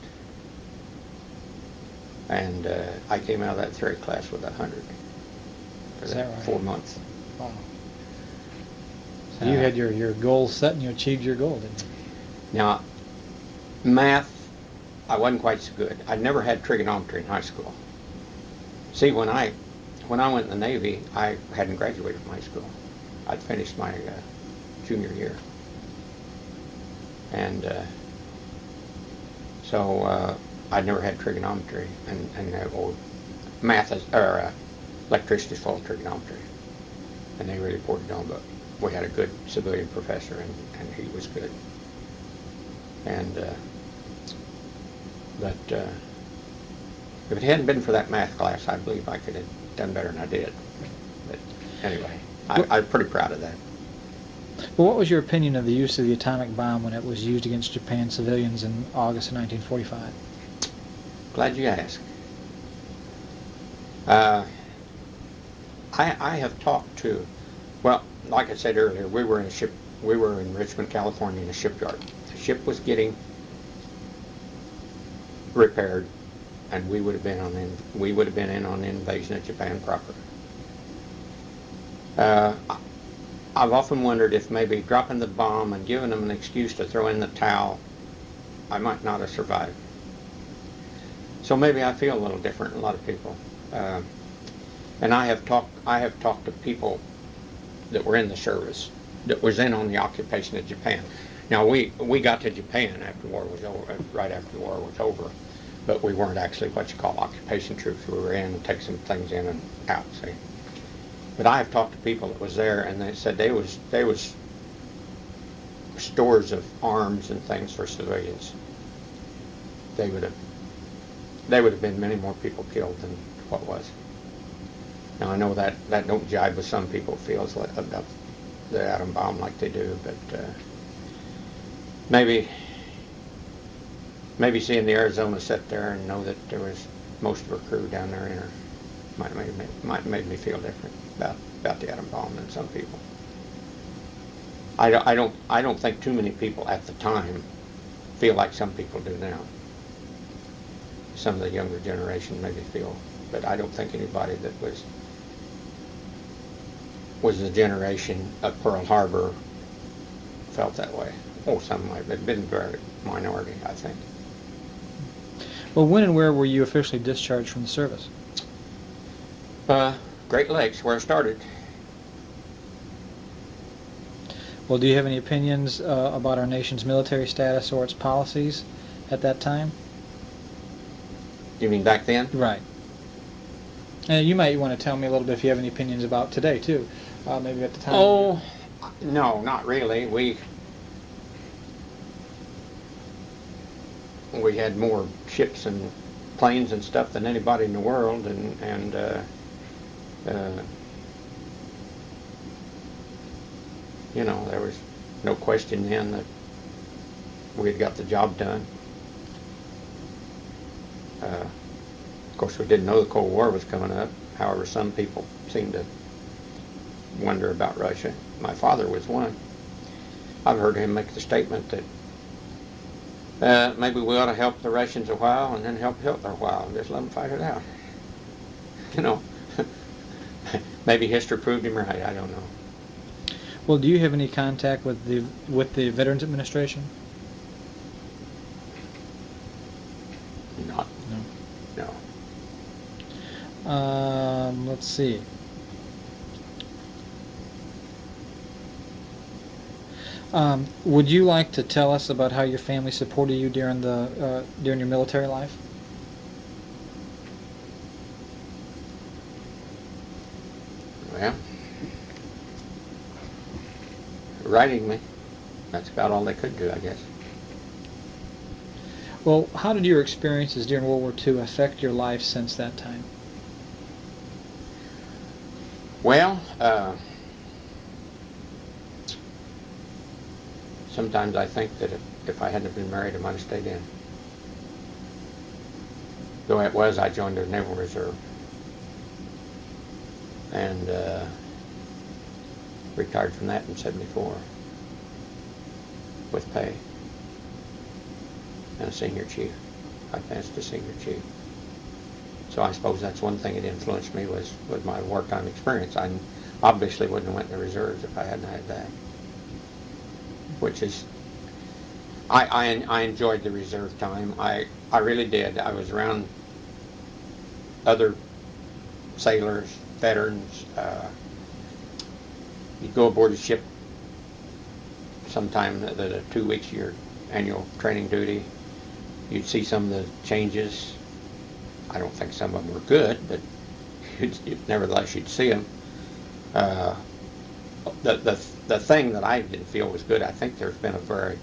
And I came out of that theory class with 100 for Is that right? 4 months. Wow. So you had your goal set and you achieved your goal, didn't you? Now, math, I wasn't quite so good. I'd never had trigonometry in high school. See, when I went in the Navy, I hadn't graduated from high school. I'd finished my junior year. And so I'd never had trigonometry, and math or electricity is full of trigonometry. And they really poured it on, but we had a good civilian professor, and he was good. And but if it hadn't been for that math class, I believe I could have done better than I did. But anyway. I'm pretty proud of that. Well, what was your opinion of the use of the atomic bomb when it was used against Japan civilians in August of 1945? Glad you asked. I have talked to, well, like I said earlier, we were in Richmond, California, in a shipyard. The ship was getting repaired, and we would have been in on the invasion of Japan proper. I've often wondered if maybe dropping the bomb and giving them an excuse to throw in the towel, I might not have survived. So maybe I feel a little different than a lot of people. And I have talked to people that were in the service, that was in on the occupation of Japan. Now we got to Japan after the war was over, right after the war was over, but we weren't actually what you call occupation troops. We were in and take some things in and out. See, but I have talked to people that was there, and they said there was stores of arms and things for civilians. They would have been many more people killed than what was. Now I know that don't jive with some people feels like about the atom bomb like they do, but maybe seeing the Arizona sit there and know that there was most of her crew down there in her might made me feel different about the atom bomb than some people. I don't think too many people at the time feel like some people do now. Some of the younger generation maybe feel, but I don't think anybody that was the generation of Pearl Harbor felt that way. Or some might have been very minority, I think. Well, when and where were you officially discharged from the service? Great Lakes, where I started. Well, do you have any opinions about our nation's military status or its policies at that time? You mean back then? Right. And you might want to tell me a little bit if you have any opinions about today, too. Maybe at the time. Oh, no, not really. We had more ships and planes and stuff than anybody in the world, and you know, there was no question then that we had got the job done. Of course, we didn't know the Cold War was coming up. However, some people seemed to wonder about Russia. My father was one. I've heard him make the statement that maybe we ought to help the Russians a while and then help Hitler a while and just let them fight it out. You know, maybe history proved him right. I don't know. Well, do you have any contact with the Veterans Administration? Not. No. No. Let's see. Would you like to tell us about how your family supported you during your military life? Well, writing me. That's about all they could do, I guess. Well, how did your experiences during World War II affect your life since that time? Well, sometimes I think that if I hadn't been married, I might have stayed in. The way it was, I joined the Naval Reserve and retired from that in '74 with pay and a senior chief. I passed to senior chief. So I suppose that's one thing that influenced me was my wartime experience. I obviously wouldn't have went in the reserves if I hadn't had that. Which is, I enjoyed the reserve time. I really did. I was around other sailors, veterans. You go aboard a ship sometime the 2 weeks of your annual training duty. You'd see some of the changes. I don't think some of them were good, but nevertheless you'd see them. The thing that I didn't feel was good, I think there's been a very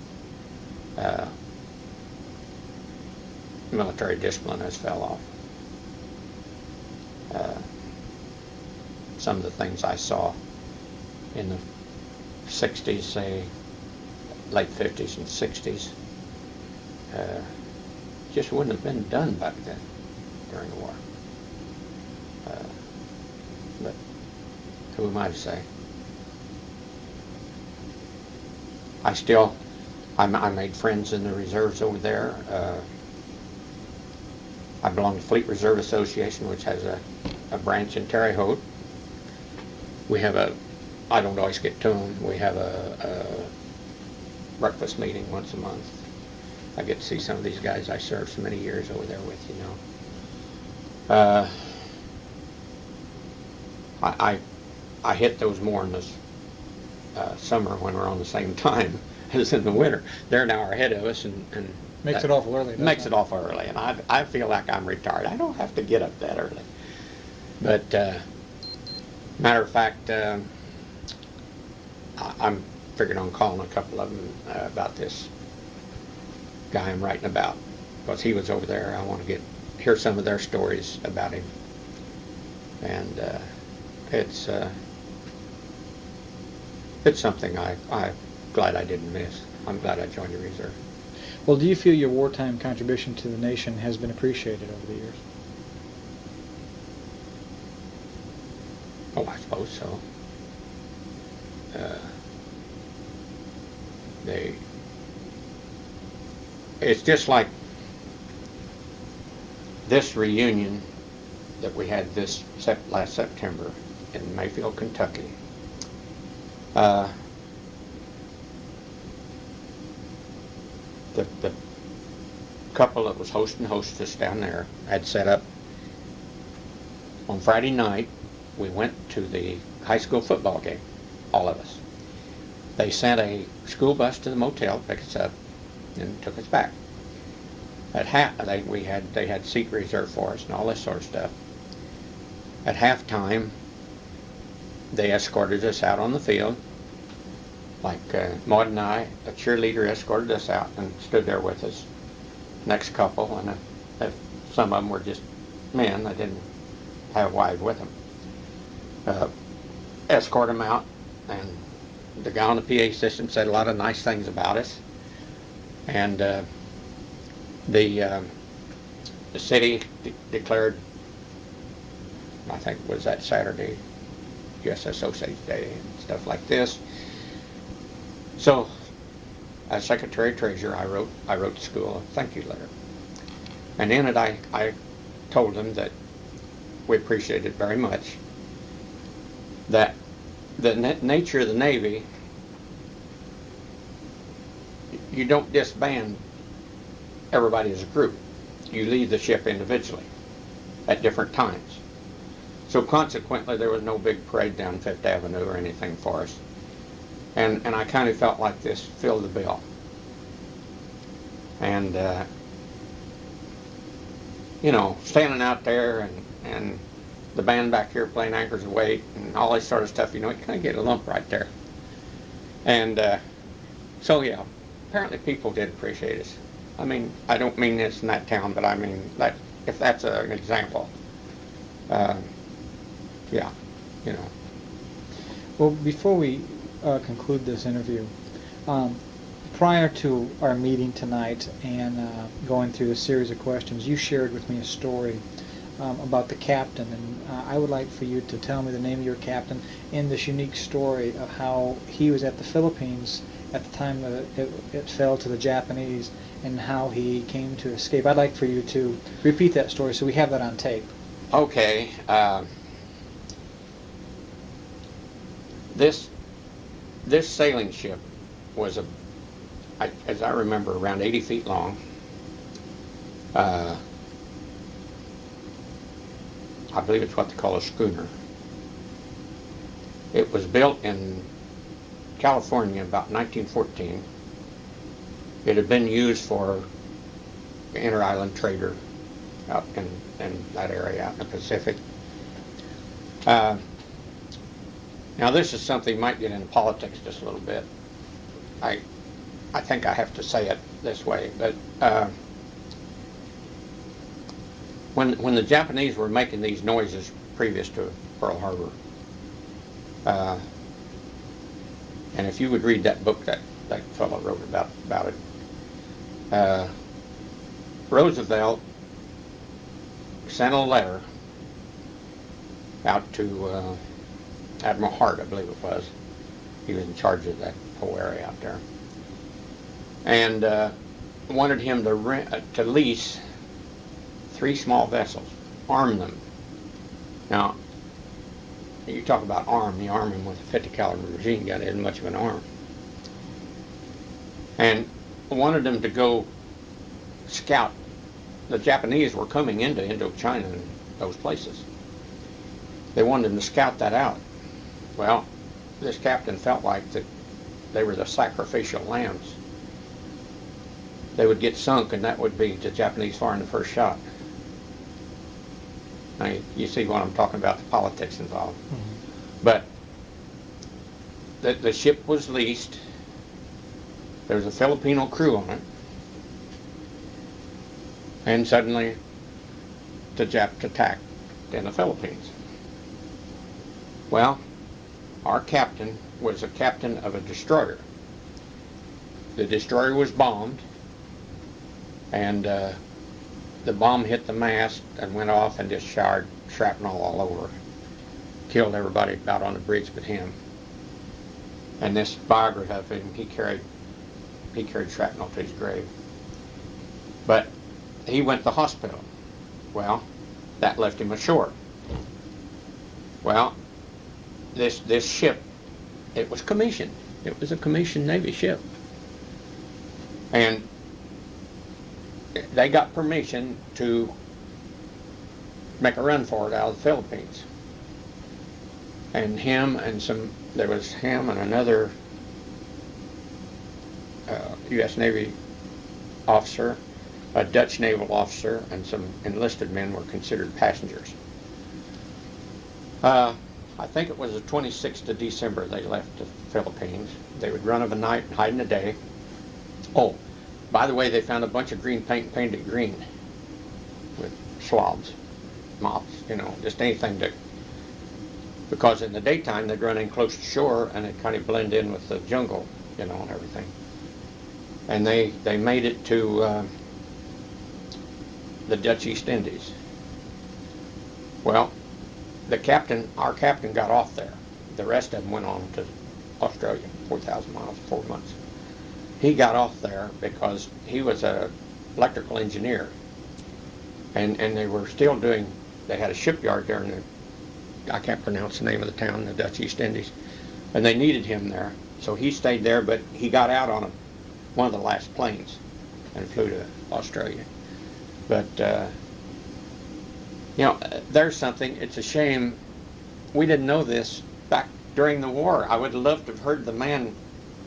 military discipline has fell off. Some of the things I saw in the 60s, say late 50s and 60s, just wouldn't have been done back then during the war. But who am I to say? I made friends in the reserves over there. I belong to Fleet Reserve Association, which has a branch in Terre Haute. We have I don't always get to them, we have a breakfast meeting once a month. I get to see some of these guys I served so many years over there with, you know. I hit those more in the summer when we're on the same time as in the winter. They're an hour ahead of us, and Makes it awful early. Makes it awful early, and I feel like I'm retired. I don't have to get up that early. But matter of fact, I'm figuring on calling a couple of them about this guy I'm writing about, because he was over there. I want to hear some of their stories about him, and it's something I'm glad I didn't miss. I'm glad I joined the reserve. Well, do you feel your wartime contribution to the nation has been appreciated over the years? Oh, I suppose so. It's just like this reunion that we had last September in Mayfield, Kentucky. The couple that was host and hostess down there had set up on Friday night. We went to the high school football game, all of us. They sent a school bus to the motel to pick us up and took us back. They had seat reserved for us and all this sort of stuff. At halftime, they escorted us out on the field. Like Maud and I, a cheerleader escorted us out and stood there with us. Next couple, and some of them were just men. They didn't have wives with them. Escort them out, and the guy on the PA system said a lot of nice things about us. And the city declared, I think it was that Saturday, USS Osage Day and stuff like this. So, as Secretary of Treasurer, I wrote the school a thank you letter, and in it I told them that we appreciated it very much. That the nature of the Navy, you don't disband everybody as a group. You leave the ship individually at different times. So consequently, there was no big parade down Fifth Avenue or anything for us. And I kind of felt like this filled the bill. And, you know, standing out there and the band back here playing Anchors of Weight and all this sort of stuff, you know, you kind of get a lump right there. And so, yeah, apparently people did appreciate us. I mean, I don't mean this in that town, but I mean, that if that's an example, yeah, you know. Well, before we conclude this interview, prior to our meeting tonight and going through a series of questions, you shared with me a story about the captain, and I would like for you to tell me the name of your captain and this unique story of how he was at the Philippines at the time that it fell to the Japanese and how he came to escape. I'd like for you to repeat that story so we have that on tape. Okay. This sailing ship was as I remember, around 80 feet long. I believe it's what they call a schooner. It was built in California about 1914. It had been used for inter-island trader out in that area out in the Pacific. Now this is something might get into politics just a little bit. I think I have to say it this way, but when the Japanese were making these noises previous to Pearl Harbor, And if you would read that book that fellow wrote about it, Roosevelt sent a letter out to Admiral Hart, I believe it was. He was in charge of that whole area out there, and wanted him to lease 3 small vessels, arm them. Now, you talk about arm, you arm him with a 50 caliber machine gun isn't much of an arm. And wanted them to go scout. The Japanese were coming into Indochina and those places. They wanted them to scout that out. Well, this captain felt like that they were the sacrificial lambs. They would get sunk, and that would be the Japanese firing the first shot. Now, you see what I'm talking about, the politics involved. But the ship was leased. There was a Filipino crew on it. And suddenly, the Japs attacked in the Philippines. Well, our captain was a captain of a destroyer. The destroyer was bombed, and the bomb hit the mast and went off and just showered shrapnel all over. Killed everybody about on the bridge but him. And this biographer of him, he carried shrapnel to his grave. But he went to the hospital. Well, that left him ashore. Well, this ship, it was commissioned. It was a commissioned Navy ship. And they got permission to make a run for it out of the Philippines. And there was him and another U.S. Navy officer, a Dutch naval officer, and some enlisted men were considered passengers. I think it was the 26th of December they left the Philippines. They would run of a night and hide in the day. Oh, by the way, they found a bunch of green paint painted green with swabs, mops, just anything because in the daytime they'd run in close to shore and they'd kind of blend in with the jungle, and everything. And they made it to the Dutch East Indies. Well, our captain got off there. The rest of them went on to Australia, 4,000 miles, 4 months. He got off there because he was an electrical engineer. And they were still they had a shipyard there I can't pronounce the name of the town in the Dutch East Indies. And they needed him there. So he stayed there, but he got out on one of the last planes and flew to Australia. But, there's something. It's a shame we didn't know this back during the war. I would have loved to have heard the man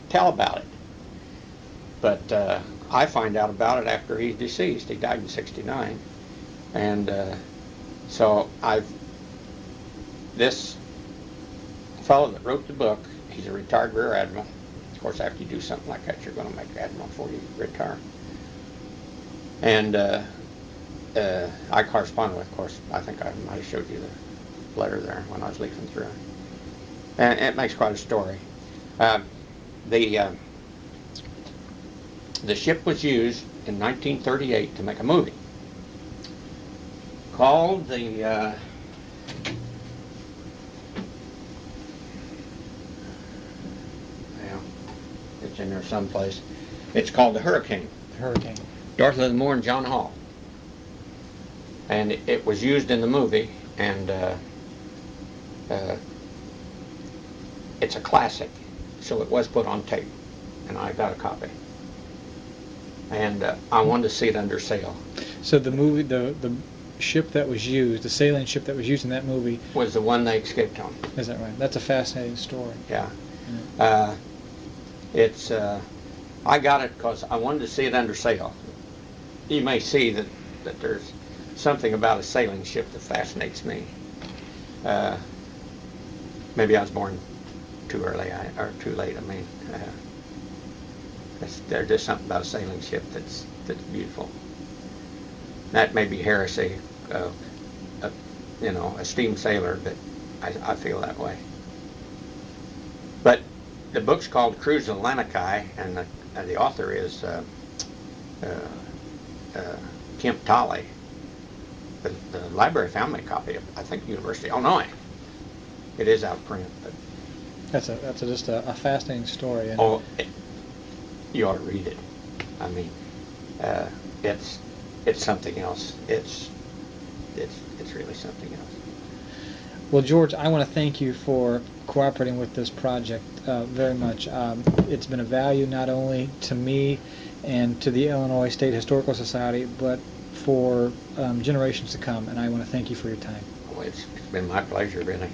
tell about it. But I find out about it after he's deceased. He died in '69. And so this fellow that wrote the book, he's a retired rear admiral. Of course, after you do something like that, you're going to make admiral before you retire. And I corresponded with, of course, I think I might have showed you the letter there when I was leafing through. And it makes quite a story. The ship was used in 1938 to make a movie called it's in there someplace. It's called The Hurricane. The Hurricane. Dorothy Lamour and John Hall. And it was used in the movie, and it's a classic, so it was put on tape, and I got a copy. And I wanted to see it under sail. So the movie, the ship that was used, the sailing ship that was used in that movie, was the one they escaped on. Is that right? That's a fascinating story. Yeah. It's I got it because I wanted to see it under sail. You may see that there's something about a sailing ship that fascinates me. Maybe I was born too early or too late. I mean, there's just something about a sailing ship that's beautiful. That may be heresy, a steam sailor, but I feel that way. But the book's called Cruise of Lanakai, and the author is Kemp Tolley. The library found me a copy of, I think, University of Illinois. It is out of print, but That's just a fascinating story. And you ought to read it. I mean, it's something else. It's really something else. Well, George, I want to thank you for cooperating with this project very much. It's been a value not only to me and to the Illinois State Historical Society, but for generations to come, and I want to thank you for your time. Well, it's been my pleasure, really.